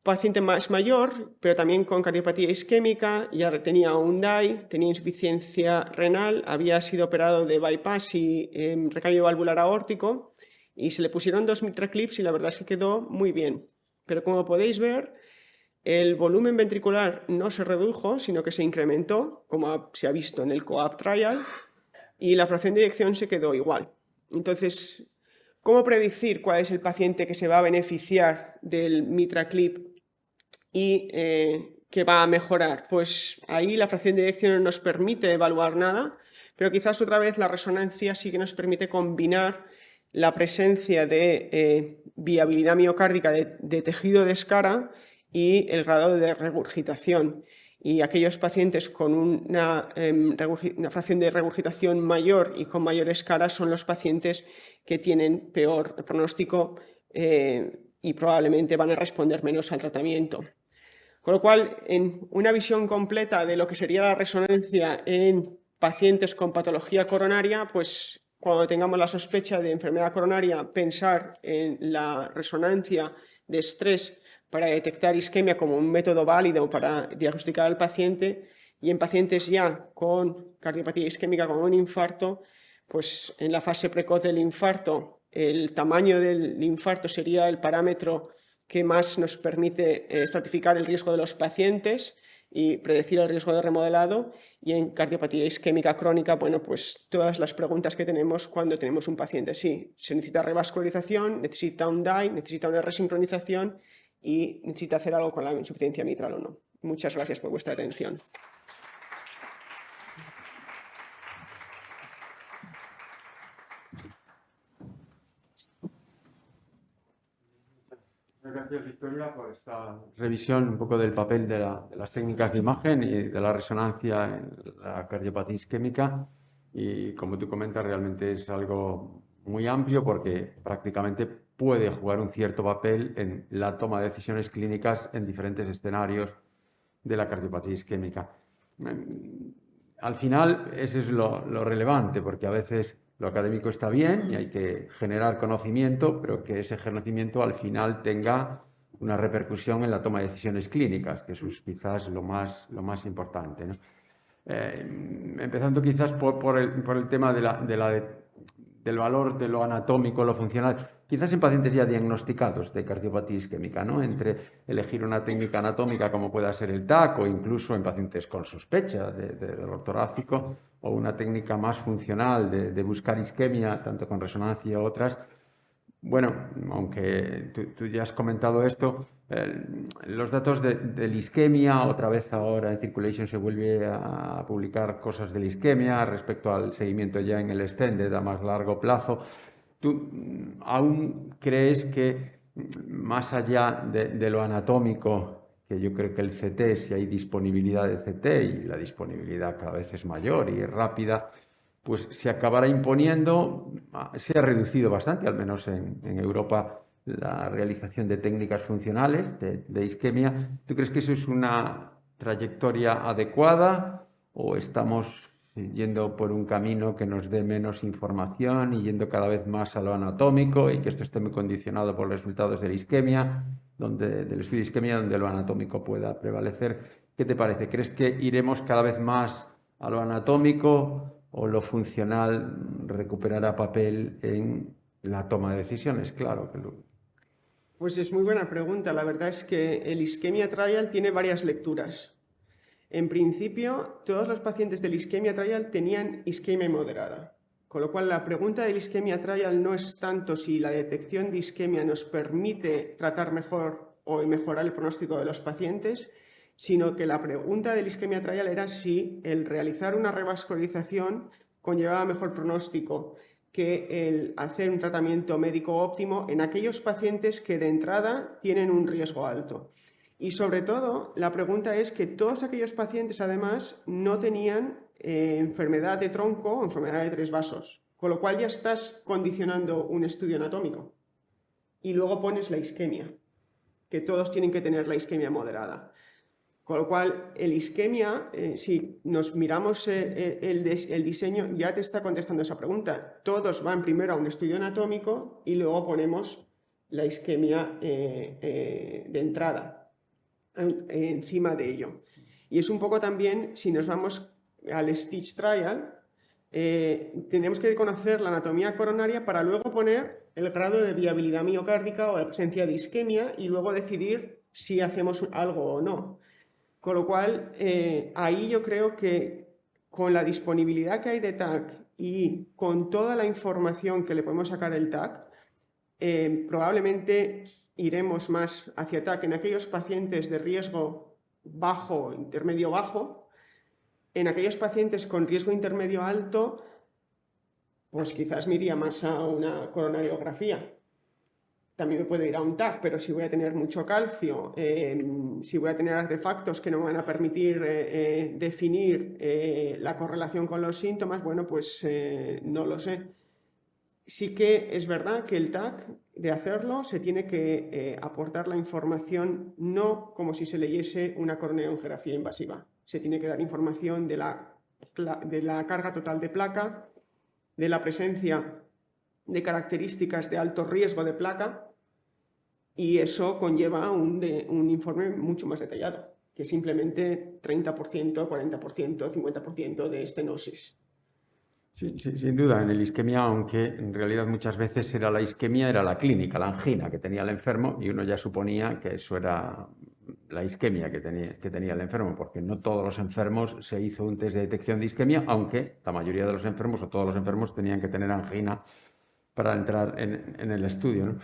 paciente más mayor, pero también con cardiopatía isquémica, ya tenía un DAI, tenía insuficiencia renal, había sido operado de bypass y recambio valvular aórtico y se le pusieron 2 MitraClips y la verdad es que quedó muy bien. Pero como podéis ver, el volumen ventricular no se redujo, sino que se incrementó, como se ha visto en el COAPT trial, y la fracción de eyección se quedó igual. Entonces, ¿cómo predecir cuál es el paciente que se va a beneficiar del MitraClip y que va a mejorar? Pues ahí la fracción de eyección no nos permite evaluar nada, pero quizás otra vez la resonancia sí que nos permite combinar la presencia de viabilidad miocárdica de tejido de escara y el grado de regurgitación. Y aquellos pacientes con una fracción de regurgitación mayor y con mayor escara son los pacientes que tienen peor pronóstico y probablemente van a responder menos al tratamiento. Con lo cual, en una visión completa de lo que sería la resonancia en pacientes con patología coronaria, pues cuando tengamos la sospecha de enfermedad coronaria, pensar en la resonancia de estrés para detectar isquemia como un método válido para diagnosticar al paciente, y en pacientes ya con cardiopatía isquémica como un infarto, pues en la fase precoz del infarto, el tamaño del infarto sería el parámetro que más nos permite estratificar el riesgo de los pacientes y predecir el riesgo de remodelado. Y en cardiopatía isquémica crónica, bueno, pues todas las preguntas que tenemos cuando tenemos un paciente. Sí, se necesita revascularización, necesita un DAI, necesita una resincronización y necesita hacer algo con la insuficiencia mitral o no. Muchas gracias por vuestra atención. Gracias. Gracias, Victoria, por esta revisión un poco del papel de las técnicas de imagen y de la resonancia en la cardiopatía isquémica. Y como tú comentas, realmente es algo muy amplio porque prácticamente puede jugar un cierto papel en la toma de decisiones clínicas en diferentes escenarios de la cardiopatía isquémica. Al final, eso es lo relevante, porque a veces lo académico está bien y hay que generar conocimiento, pero que ese conocimiento al final tenga una repercusión en la toma de decisiones clínicas, que eso es quizás lo más importante, ¿no? Empezando quizás por el tema del valor de lo anatómico, lo funcional, quizás en pacientes ya diagnosticados de cardiopatía isquémica, ¿no? Entre elegir una técnica anatómica como pueda ser el TAC o incluso en pacientes con sospecha de dolor torácico o una técnica más funcional de buscar isquemia, tanto con resonancia u otras. Bueno, aunque tú ya has comentado esto, los datos de la isquemia, otra vez ahora en Circulation se vuelve a publicar cosas de la isquemia respecto al seguimiento ya en el extended a más largo plazo. ¿Tú aún crees que más allá de lo anatómico, que yo creo que el CT, si hay disponibilidad de CT y la disponibilidad cada vez es mayor y es rápida, pues se acabará imponiendo, se ha reducido bastante, al menos en Europa, la realización de técnicas funcionales de isquemia? ¿Tú crees que eso es una trayectoria adecuada o estamos yendo por un camino que nos dé menos información y yendo cada vez más a lo anatómico y que esto esté muy condicionado por los resultados de la isquemia, del estudio de isquemia, donde lo anatómico pueda prevalecer? ¿Qué te parece? ¿Crees que iremos cada vez más a lo anatómico o lo funcional recuperará papel en la toma de decisiones? Claro que Pues es muy buena pregunta. La verdad es que el Ischemia Trial tiene varias lecturas. En principio, todos los pacientes del Ischemia Trial tenían isquemia moderada, con lo cual la pregunta del Ischemia Trial no es tanto si la detección de isquemia nos permite tratar mejor o mejorar el pronóstico de los pacientes, sino que la pregunta del Ischemia Trial era si el realizar una revascularización conllevaba mejor pronóstico que el hacer un tratamiento médico óptimo en aquellos pacientes que de entrada tienen un riesgo alto. Y sobre todo, la pregunta es que todos aquellos pacientes además no tenían enfermedad de tronco o enfermedad de tres vasos, con lo cual ya estás condicionando un estudio anatómico. Y luego pones la isquemia, que todos tienen que tener la isquemia moderada. Con lo cual, el isquemia, si nos miramos el diseño, ya te está contestando esa pregunta. Todos van primero a un estudio anatómico y luego ponemos la isquemia de entrada encima de ello. Y es un poco también, si nos vamos al Stitch Trial, tenemos que conocer la anatomía coronaria para luego poner el grado de viabilidad miocárdica o la presencia de isquemia y luego decidir si hacemos algo o no. Con lo cual, ahí yo creo que con la disponibilidad que hay de TAC y con toda la información que le podemos sacar el TAC, probablemente iremos más hacia TAC en aquellos pacientes de riesgo bajo, intermedio bajo. En aquellos pacientes con riesgo intermedio alto, pues quizás me iría más a una coronariografía. También me puedo ir a un TAC, pero si voy a tener mucho calcio, si voy a tener artefactos que no me van a permitir definir la correlación con los síntomas, bueno, pues no lo sé. Sí que es verdad que el TAC, de hacerlo, se tiene que aportar la información no como si se leyese una coronariografía invasiva. Se tiene que dar información de la carga total de placa, de la presencia de características de alto riesgo de placa, y eso conlleva un informe mucho más detallado, que simplemente 30%, 40%, 50% de estenosis. Sí, sin duda, en el isquemia, aunque en realidad muchas veces era la isquemia, era la clínica, la angina que tenía el enfermo, y uno ya suponía que eso era la isquemia que tenía el enfermo, porque no todos los enfermos se hizo un test de detección de isquemia, aunque la mayoría de los enfermos o todos los enfermos tenían que tener angina para entrar en el estudio, ¿no?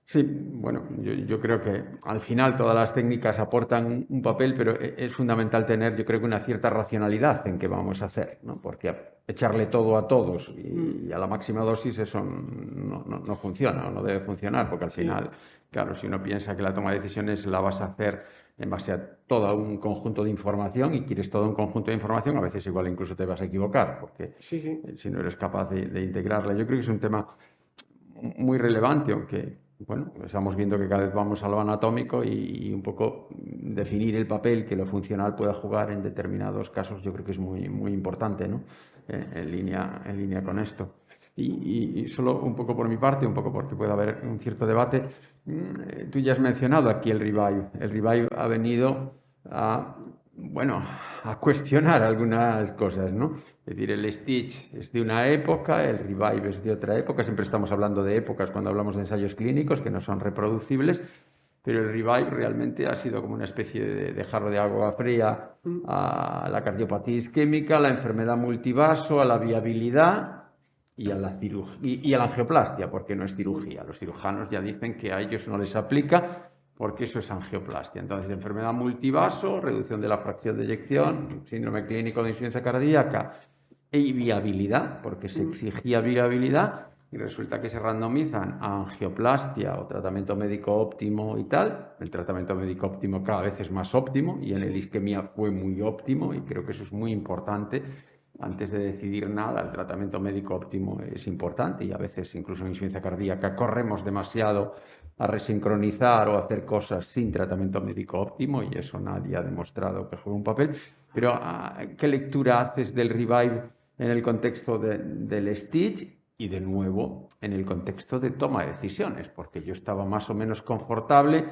Sí, bueno, yo creo que al final todas las técnicas aportan un papel, pero es fundamental tener, yo creo que una cierta racionalidad en qué vamos a hacer, ¿no? Porque echarle todo a todos y a la máxima dosis eso no funciona o no debe funcionar, porque al final Claro, si uno piensa que la toma de decisiones la vas a hacer en base a todo un conjunto de información y quieres todo un conjunto de información, a veces igual incluso te vas a equivocar, porque Sí, sí. si no eres capaz de integrarla. Yo creo que es un tema muy relevante, aunque, bueno, estamos viendo que cada vez vamos a lo anatómico y un poco definir el papel que lo funcional pueda jugar en determinados casos, yo creo que es muy, muy importante, ¿no? En línea con esto. Y solo un poco por mi parte, un poco porque puede haber un cierto debate, tú ya has mencionado aquí el Revive. El Revive ha venido a, bueno, a cuestionar algunas cosas, ¿no? Es decir, el Stitch es de una época, el Revive es de otra época. Siempre estamos hablando de épocas cuando hablamos de ensayos clínicos que no son reproducibles, pero el Revive realmente ha sido como una especie de jarro de agua fría a la cardiopatía isquémica, a la enfermedad multivaso, a la viabilidad y a y a la angioplastia, porque no es cirugía. Los cirujanos ya dicen que a ellos no les aplica porque eso es angioplastia. Entonces, enfermedad multivaso, reducción de la fracción de eyección, síndrome clínico de insuficiencia cardíaca y viabilidad, porque se exigía viabilidad y resulta que se randomizan a angioplastia o tratamiento médico óptimo y tal. El tratamiento médico óptimo cada vez es más óptimo y en el isquemia fue muy óptimo y creo que eso es muy importante. Antes de decidir nada, el tratamiento médico óptimo es importante y a veces incluso en insuficiencia cardíaca corremos demasiado a resincronizar o a hacer cosas sin tratamiento médico óptimo y eso nadie ha demostrado que juegue un papel. Pero ¿qué lectura haces del Revive en el contexto del Stitch y de nuevo en el contexto de toma de decisiones? Porque yo estaba más o menos confortable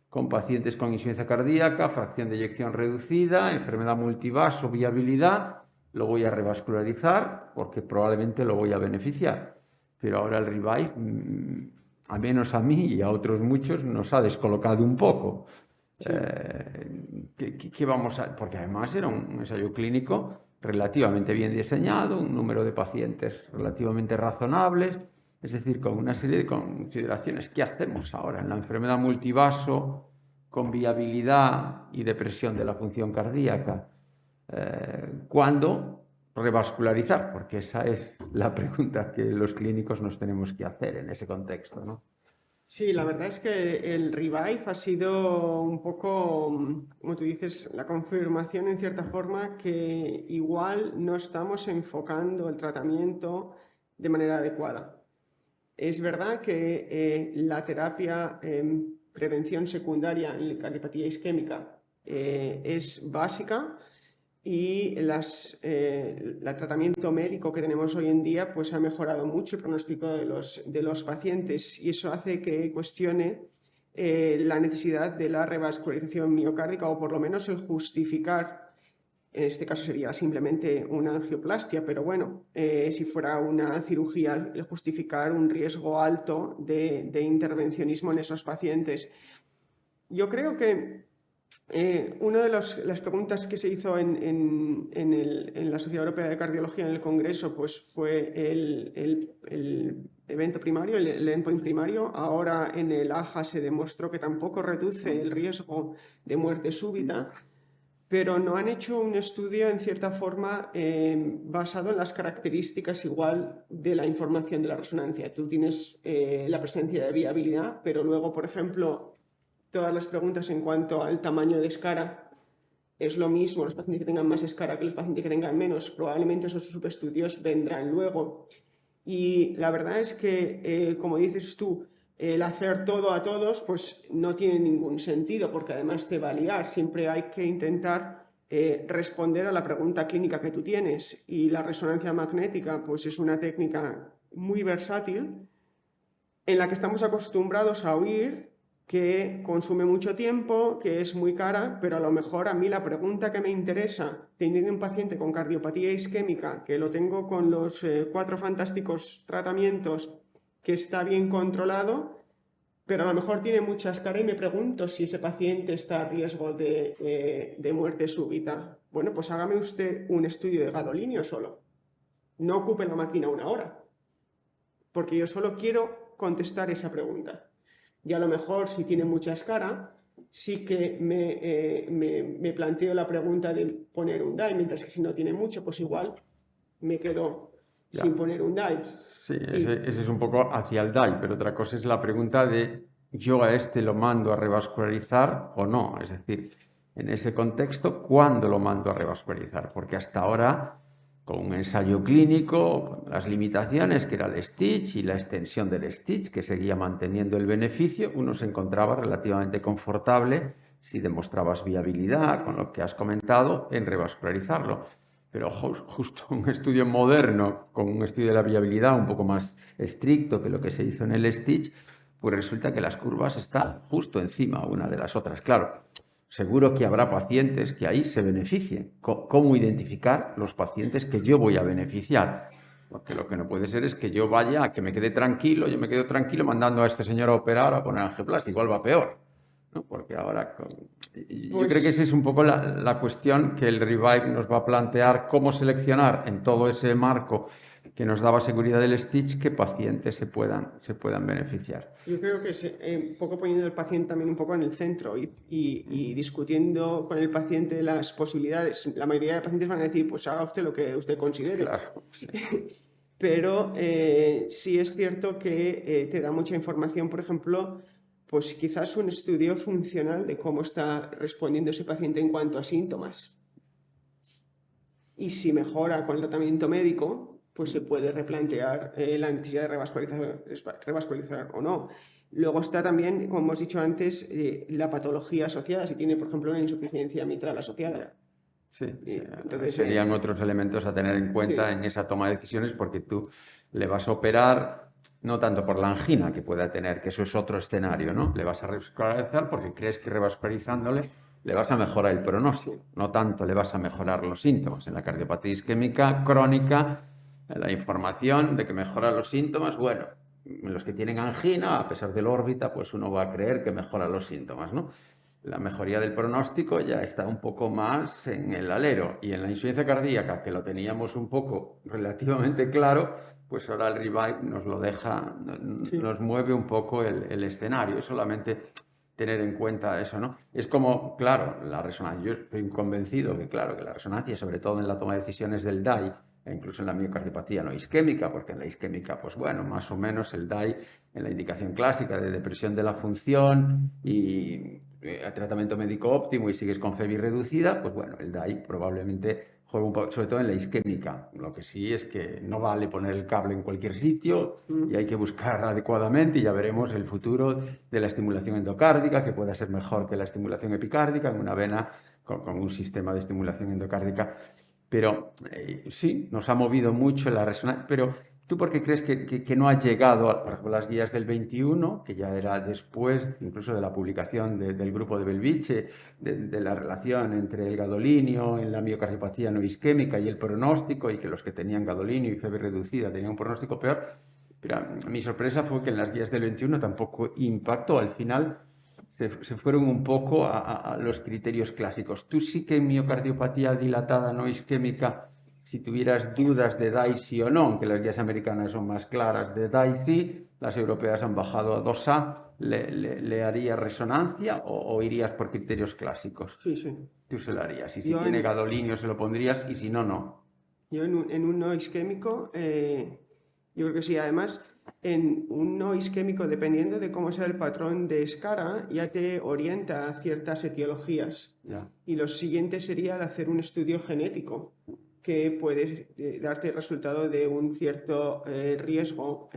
con pacientes con insuficiencia cardíaca, fracción de eyección reducida, enfermedad multivaso, viabilidad, lo voy a revascularizar porque probablemente lo voy a beneficiar. Pero ahora el Revive, al menos a mí y a otros muchos, nos ha descolocado un poco. Sí. ¿Qué vamos a...? Porque además era un ensayo clínico relativamente bien diseñado, un número de pacientes relativamente razonables, es decir, con una serie de consideraciones. ¿Qué hacemos ahora en la enfermedad multivaso con viabilidad y depresión de la función cardíaca? ¿Cuándo revascularizar? Porque esa es la pregunta que los clínicos nos tenemos que hacer en ese contexto, ¿no? Sí, la verdad es que el Revive ha sido un poco, como tú dices, la confirmación en cierta forma que igual no estamos enfocando el tratamiento de manera adecuada. Es verdad que la terapia en prevención secundaria en cardiopatía isquémica es básica y el tratamiento médico que tenemos hoy en día pues ha mejorado mucho el pronóstico de los pacientes y eso hace que cuestione la necesidad de la revascularización miocárdica o por lo menos el justificar. En este caso sería simplemente una angioplastia, pero bueno, si fuera una cirugía, el justificar un riesgo alto de intervencionismo en esos pacientes. Yo creo que una de las preguntas que se hizo en la Sociedad Europea de Cardiología en el Congreso pues fue el evento primario, el endpoint primario. Ahora en el AJA se demostró que tampoco reduce el riesgo de muerte súbita, pero no han hecho un estudio en cierta forma basado en las características igual de la información de la resonancia. Tú tienes la presencia de viabilidad, pero luego, por ejemplo, todas las preguntas en cuanto al tamaño de escara es lo mismo, los pacientes que tengan más escara que los pacientes que tengan menos, probablemente esos subestudios vendrán luego. Y la verdad es que, como dices tú, el hacer todo a todos pues no tiene ningún sentido porque además te va a liar. Siempre hay que intentar responder a la pregunta clínica que tú tienes y la resonancia magnética pues es una técnica muy versátil en la que estamos acostumbrados a oír que consume mucho tiempo, que es muy cara, pero a lo mejor a mí la pregunta que me interesa, teniendo un paciente con cardiopatía isquémica, que lo tengo con los 4 fantásticos tratamientos, que está bien controlado, pero a lo mejor tiene mucha escara y me pregunto si ese paciente está a riesgo de muerte súbita. Bueno, pues hágame usted un estudio de gadolinio solo. No ocupe la máquina 1 hora, porque yo solo quiero contestar esa pregunta. Y a lo mejor si tiene mucha escara, sí que me planteo la pregunta de poner un DAI, mientras que si no tiene mucho, pues igual me quedo sin poner un DAI. Sí, ese es un poco hacia el DAI, pero otra cosa es la pregunta de yo a este lo mando a revascularizar o no. Es decir, en ese contexto, ¿cuándo lo mando a revascularizar? Porque hasta ahora, con un ensayo clínico, con las limitaciones que era el stitch y la extensión del stitch, que seguía manteniendo el beneficio, uno se encontraba relativamente confortable si demostrabas viabilidad, con lo que has comentado, en revascularizarlo. Pero justo un estudio moderno, con un estudio de la viabilidad un poco más estricto que lo que se hizo en el stitch, pues resulta que las curvas están justo encima una de las otras. Claro, seguro que habrá pacientes que ahí se beneficien. ¿Cómo identificar los pacientes que yo voy a beneficiar? Porque lo que no puede ser es que yo vaya, que me quede tranquilo, yo me quedo tranquilo mandando a este señor a operar o a poner angioplastia, igual va peor, ¿no? Porque ahora, yo creo que esa Pues es un poco la cuestión que el Revive nos va a plantear, cómo seleccionar en todo ese marco que nos daba seguridad del Stitch, qué pacientes se puedan beneficiar. yo creo que es un poco poniendo al paciente también un poco en el centro y discutiendo con el paciente las posibilidades. La mayoría de pacientes van a decir, pues haga usted lo que usted considere. Claro, sí. Pero sí es cierto que te da mucha información, por ejemplo, pues quizás un estudio funcional de cómo está respondiendo ese paciente en cuanto a síntomas. Y si mejora con el tratamiento médico, pues se puede replantear la necesidad de revascularizar o no. Luego está también, como hemos dicho antes, la patología asociada, si tiene, por ejemplo, una insuficiencia mitral asociada. Sí, sí. Entonces, Serían otros elementos a tener en cuenta sí, en esa toma de decisiones porque tú le vas a operar no tanto por la angina que pueda tener, que eso es otro escenario, ¿no? Le vas a revascularizar porque crees que revascularizándole le vas a mejorar el pronóstico, no tanto le vas a mejorar los síntomas. En la cardiopatía isquémica crónica, la información de que mejora los síntomas, bueno, los que tienen angina, a pesar de la órbita, pues uno va a creer que mejora los síntomas, ¿no? La mejoría del pronóstico ya está un poco más en el alero. Y en la insuficiencia cardíaca, que lo teníamos un poco relativamente claro, pues ahora el Revive nos lo deja, sí. nos mueve un poco el escenario. Es solamente tener en cuenta eso, ¿no? Es como, claro, la resonancia. Yo estoy convencido que, claro, que la resonancia, sobre todo en la toma de decisiones del DAI, e incluso en la miocardiopatía no isquémica, porque en la isquémica, pues bueno, más o menos el DAI en la indicación clásica de depresión de la función y tratamiento médico óptimo y sigues con FEBI reducida, pues bueno, el DAI probablemente juega un poco, sobre todo en la isquémica. Lo que sí es que no vale poner el cable en cualquier sitio y hay que buscar adecuadamente y ya veremos el futuro de la estimulación endocárdica, que pueda ser mejor que la estimulación epicárdica en una vena con un sistema de estimulación endocárdica. Pero sí, nos ha movido mucho la resonancia, pero ¿tú por qué crees que no ha llegado a, por ejemplo, las guías del 21, que ya era después incluso de la publicación del grupo de Belviche, de la relación entre el gadolinio en la miocardiopatía no isquémica y el pronóstico, y que los que tenían gadolinio y fiebre reducida tenían un pronóstico peor? Pero mi sorpresa fue que en las guías del 21 tampoco impactó. Al final se fueron un poco a los criterios clásicos. Tú sí que en miocardiopatía dilatada no isquémica, si tuvieras dudas de DAI sí o no, aunque las guías americanas son más claras de DAI sí, las europeas han bajado a 2A, ¿le harías resonancia o irías por criterios clásicos? Sí, sí. Tú se lo harías, y si Yo tiene en, gadolinio se lo pondrías, y si no, no. yo en un no isquémico, yo creo que sí. Además, en un no isquémico, dependiendo de cómo sea el patrón de escara, ya te orienta a ciertas etiologías. Ya. Y lo siguiente sería el hacer un estudio genético que puede darte el resultado de un cierto riesgo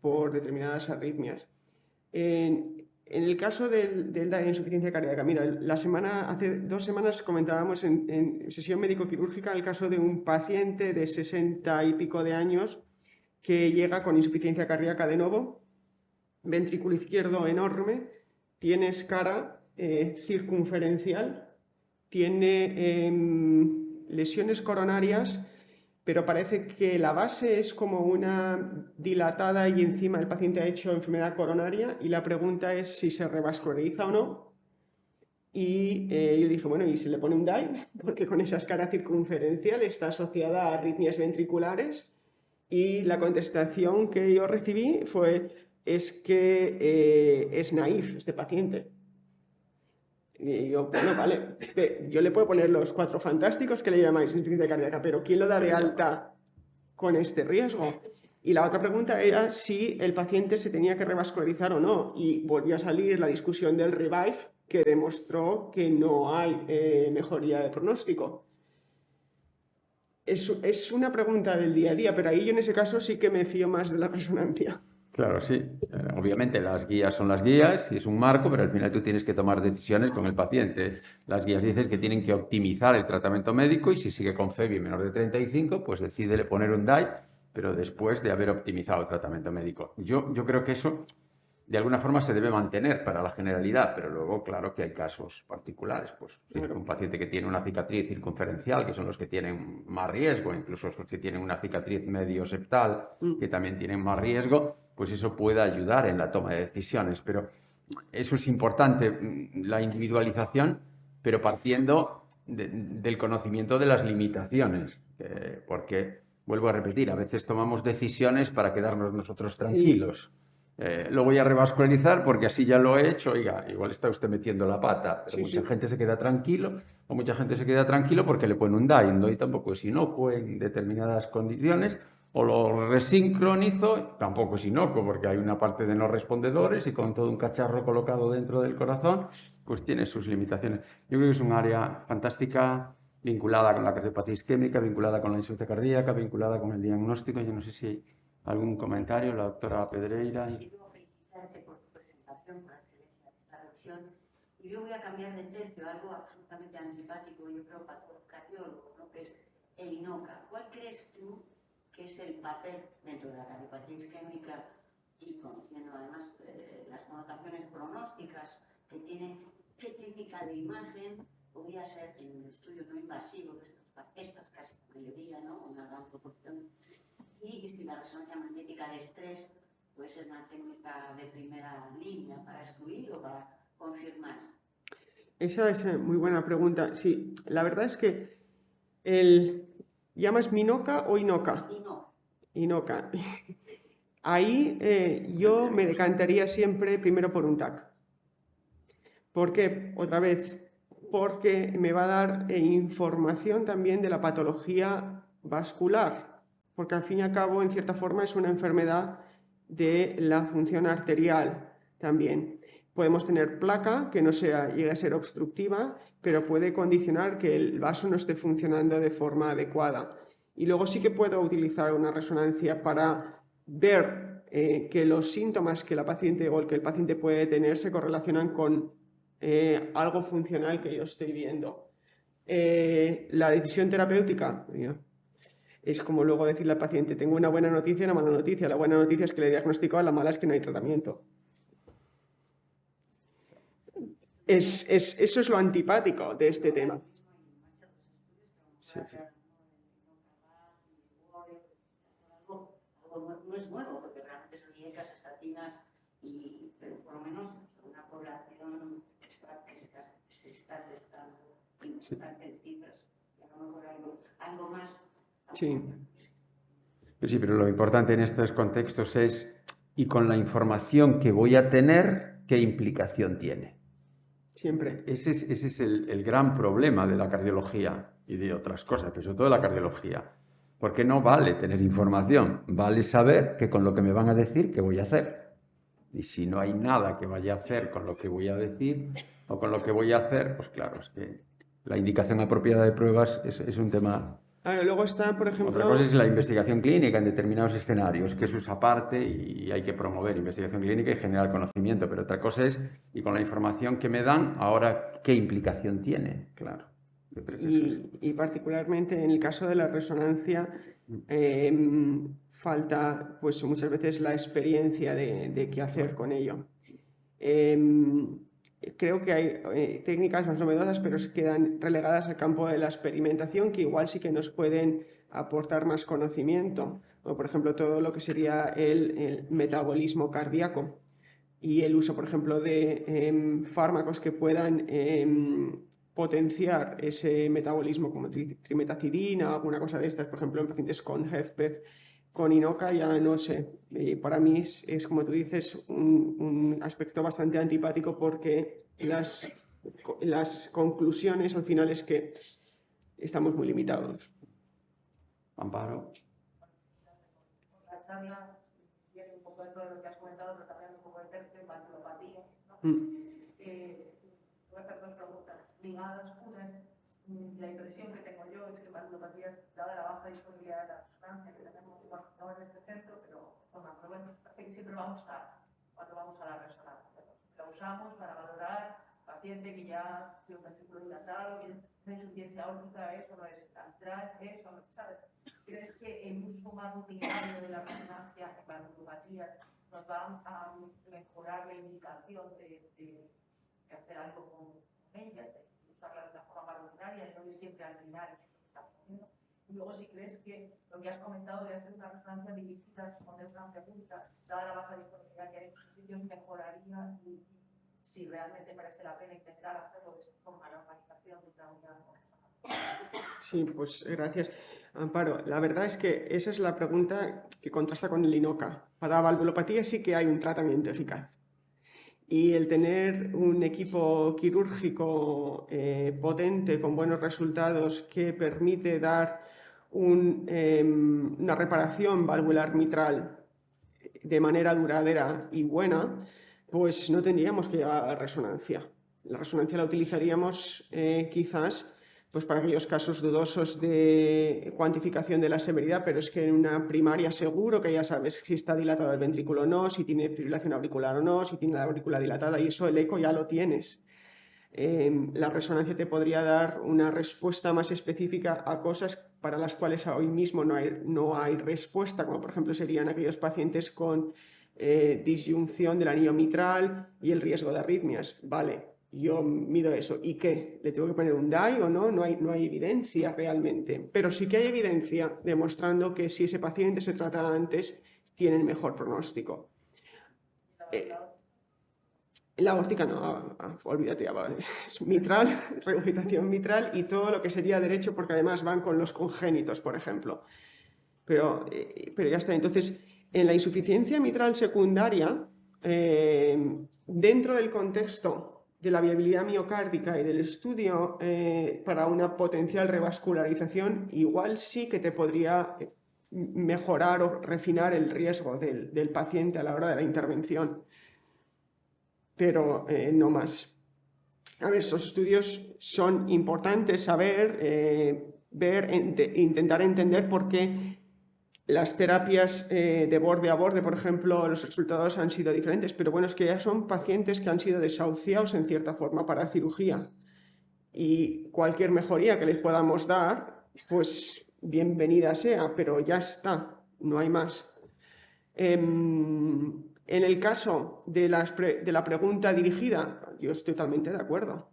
por determinadas arritmias. En el caso de la insuficiencia cardíaca, mira, hace 2 semanas comentábamos en sesión médico-quirúrgica el caso de un paciente de 60 y pico de años que llega con insuficiencia cardíaca de nuevo, ventrículo izquierdo enorme, tiene escara circunferencial, tiene lesiones coronarias, pero parece que la base es como una dilatada y encima el paciente ha hecho enfermedad coronaria y la pregunta es si se revasculariza o no. Y yo dije, bueno, ¿y se le pone un DAI? Porque con esa escara circunferencial está asociada a arritmias ventriculares. Y la contestación que yo recibí es que es naif este paciente. Y yo, bueno, vale, yo le puedo poner los 4 fantásticos que le llamáis insuficiencia cardíaca, pero ¿quién lo da de Pero ya, alta con este riesgo? Y la otra pregunta era si el paciente se tenía que revascularizar o no. Y volvió a salir la discusión del REVIVE, que demostró que no hay mejoría de pronóstico. Es una pregunta del día a día, pero ahí yo en ese caso sí que me fío más de la resonancia. Claro, sí. Obviamente las guías son las guías y es un marco, pero al final tú tienes que tomar decisiones con el paciente. Las guías dicen que tienen que optimizar el tratamiento médico y si sigue con FEBI menor de 35, pues decídele poner un DAI, pero después de haber optimizado el tratamiento médico. Yo creo que eso de alguna forma se debe mantener para la generalidad, pero luego, claro que hay casos particulares. Pues si es un paciente que tiene una cicatriz circunferencial, que son los que tienen más riesgo, incluso los que tienen una cicatriz medio septal, que también tienen más riesgo, pues eso puede ayudar en la toma de decisiones. Pero eso es importante, la individualización, pero partiendo del conocimiento de las limitaciones, porque, vuelvo a repetir, a veces tomamos decisiones para quedarnos nosotros tranquilos. Lo voy a revascularizar porque así ya lo he hecho. Oiga, igual está usted metiendo la pata, pero mucha gente se queda tranquilo, o mucha gente se queda tranquilo porque le pone un DAI. Un DAI tampoco es inocuo en determinadas condiciones, o lo resincronizo, tampoco es inocuo porque hay una parte de no respondedores y con todo un cacharro colocado dentro del corazón, pues tiene sus limitaciones. Yo creo que es un área fantástica, vinculada con la cardiopatía isquémica, vinculada con la insuficiencia cardíaca, vinculada con el diagnóstico. Yo no sé si hay algún comentario, la doctora Pedreira. Quiero felicitarte por tu presentación, por la excelencia de esta revisión. Y yo voy a cambiar de tercio, algo absolutamente antipático, yo creo, para todo cardiólogo, ¿no? Que es el INOCA. ¿Cuál crees tú que es el papel dentro de la cardiopatía isquémica y conociendo además las connotaciones pronósticas que tiene? ¿Qué técnica de imagen podría ser en un estudio no invasivo, de estas casi la mayoría, ¿no? Una gran proporción? Y si la resonancia magnética de estrés puede ser una técnica de primera línea para excluir o para confirmar. Esa es muy buena pregunta. Sí, la verdad es que ¿llamas Minoca o Inoca? Inoca. Ahí yo me decantaría siempre primero por un TAC. ¿Por qué? Otra vez, porque me va a dar información también de la patología vascular, porque al fin y al cabo, en cierta forma, es una enfermedad de la función arterial también. Podemos tener placa que no llegue a ser obstructiva, pero puede condicionar que el vaso no esté funcionando de forma adecuada. Y luego sí que puedo utilizar una resonancia para ver que los síntomas que la paciente o que el paciente puede tener se correlacionan con algo funcional que yo estoy viendo. La decisión terapéutica es como luego decirle al paciente, tengo una buena noticia y una mala noticia. La buena noticia es que le he diagnosticado, la mala es que no hay tratamiento. Eso es lo antipático de este tema. Sí. No es nuevo, porque realmente son dietas, estatinas, pero por lo menos una población que se está testando importante en cifras, y a lo mejor algo más. Sí. Sí, pero lo importante en estos contextos es, y con la información que voy a tener, ¿qué implicación tiene? Siempre. Ese es el gran problema de la cardiología y de otras cosas, pero sobre todo de la cardiología. Porque no vale tener información, vale saber que con lo que me van a decir, ¿qué voy a hacer? Y si no hay nada que vaya a hacer con lo que voy a decir o con lo que voy a hacer, pues claro, es que la indicación apropiada de pruebas es un tema. Luego está, por ejemplo... Otra cosa es la investigación clínica en determinados escenarios, que eso es aparte y hay que promover investigación clínica y generar conocimiento, pero otra cosa es, y con la información que me dan, ahora, ¿qué implicación tiene? Claro. Y particularmente en el caso de la resonancia, falta pues muchas veces la experiencia de qué hacer con ello. Creo que hay técnicas más novedosas, pero se quedan relegadas al campo de la experimentación, que igual sí que nos pueden aportar más conocimiento. O, por ejemplo, todo lo que sería el metabolismo cardíaco y el uso, por ejemplo, de fármacos que puedan potenciar ese metabolismo, como trimetacidina o alguna cosa de estas, por ejemplo, en pacientes con HFpEF. Con INOCA ya no sé, para mí es como tú dices, un aspecto bastante antipático porque las conclusiones al final es que estamos muy limitados. Amparo. Xavier, viene un poco de todo lo que has comentado, pero también un poco de tercio, valvulopatía, ¿no? Voy a hacer dos preguntas ligadas. Una es, la impresión que tengo yo es que valvulopatías, dada la baja disponibilidad de la resonancia que tenemos, bueno, no en este centro, pero bueno, parece que siempre vamos tarde cuando vamos a la resonancia. La usamos para valorar paciente que ya tiene un ventrículo dilatado, que tiene insuficiencia aórtica, eso no es central, eso no, ¿sabes? ¿Crees que el uso más utilitario de la resonancia en valvulopatías nos va a mejorar la indicación de hacer algo con ellas, de usarla de una forma más rutinaria, y no ir siempre al final? Y luego, si crees que lo que has comentado de hacer una resonancia dirigida a responder una pregunta, dada la baja disponibilidad que hay en estos sitios, mejoraría, y si realmente merece la pena intentar hacerlo de esta forma, la organización de una unidad. Sí, pues gracias, Amparo. La verdad es que esa es la pregunta que contrasta con el INOCA. Para valvulopatía sí que hay un tratamiento eficaz. Y el tener un equipo quirúrgico potente, con buenos resultados, que permite dar una reparación valvular mitral de manera duradera y buena, pues no tendríamos que llegar a la resonancia. La resonancia la utilizaríamos quizás pues para aquellos casos dudosos de cuantificación de la severidad, pero es que en una primaria seguro que ya sabes si está dilatado el ventrículo o no, si tiene fibrilación auricular o no, si tiene la aurícula dilatada, y eso el eco ya lo tienes. La resonancia te podría dar una respuesta más específica a cosas para las cuales hoy mismo no hay respuesta, como por ejemplo serían aquellos pacientes con disyunción del anillo mitral y el riesgo de arritmias. Vale, yo mido eso. ¿Y qué? ¿Le tengo que poner un DAI o no? No hay evidencia realmente. Pero sí que hay evidencia demostrando que si ese paciente se trata antes, tiene mejor pronóstico. La aórtica no, olvídate, es mitral, regurgitación mitral y todo lo que sería derecho, porque además van con los congénitos, por ejemplo. Pero ya está. Entonces, en la insuficiencia mitral secundaria, dentro del contexto de la viabilidad miocárdica y del estudio para una potencial revascularización, igual sí que te podría mejorar o refinar el riesgo del paciente a la hora de la intervención. Pero no más. A ver, esos estudios son importantes saber, ver, intentar entender por qué las terapias de borde a borde, por ejemplo, los resultados han sido diferentes, pero bueno, es que ya son pacientes que han sido desahuciados en cierta forma para cirugía, y cualquier mejoría que les podamos dar, pues bienvenida sea, pero ya está, no hay más. En el caso de la pregunta dirigida, yo estoy totalmente de acuerdo.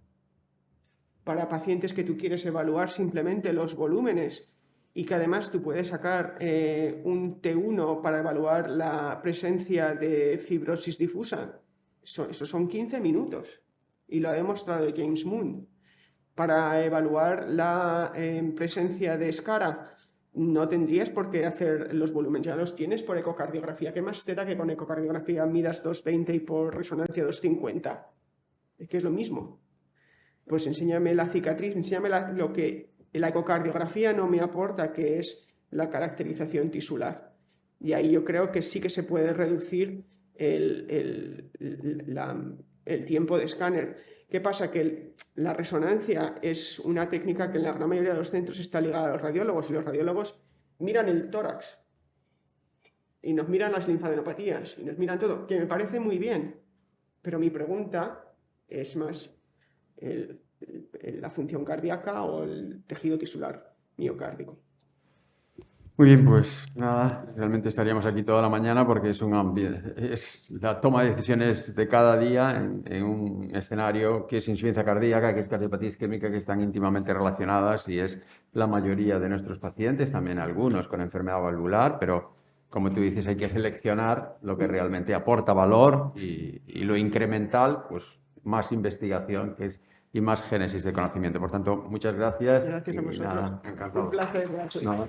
Para pacientes que tú quieres evaluar simplemente los volúmenes y que además tú puedes sacar un T1 para evaluar la presencia de fibrosis difusa, eso son 15 minutos y lo ha demostrado James Moon. Para evaluar la presencia de escara, no tendrías por qué hacer los volúmenes, ya los tienes por ecocardiografía. ¿Qué más te da que con ecocardiografía midas 220 y por resonancia 250? Es que es lo mismo. Pues enséñame la cicatriz, enséñame lo que la ecocardiografía no me aporta, que es la caracterización tisular. Y ahí yo creo que sí que se puede reducir el tiempo de escáner. ¿Qué pasa? Que la resonancia es una técnica que en la gran mayoría de los centros está ligada a los radiólogos, y los radiólogos miran el tórax y nos miran las linfadenopatías y nos miran todo, que me parece muy bien, pero mi pregunta es más la función cardíaca o el tejido tisular miocárdico. Muy bien, pues nada, realmente estaríamos aquí toda la mañana porque es la toma de decisiones de cada día en un escenario que es insuficiencia cardíaca, que es cardiopatía isquémica, que están íntimamente relacionadas, y es la mayoría de nuestros pacientes, también algunos con enfermedad valvular, pero como tú dices, hay que seleccionar lo que realmente aporta valor y lo incremental, pues más investigación y más génesis de conocimiento. Por tanto, muchas gracias. Gracias a vosotros. Nada, encantado. Un placer. Nada.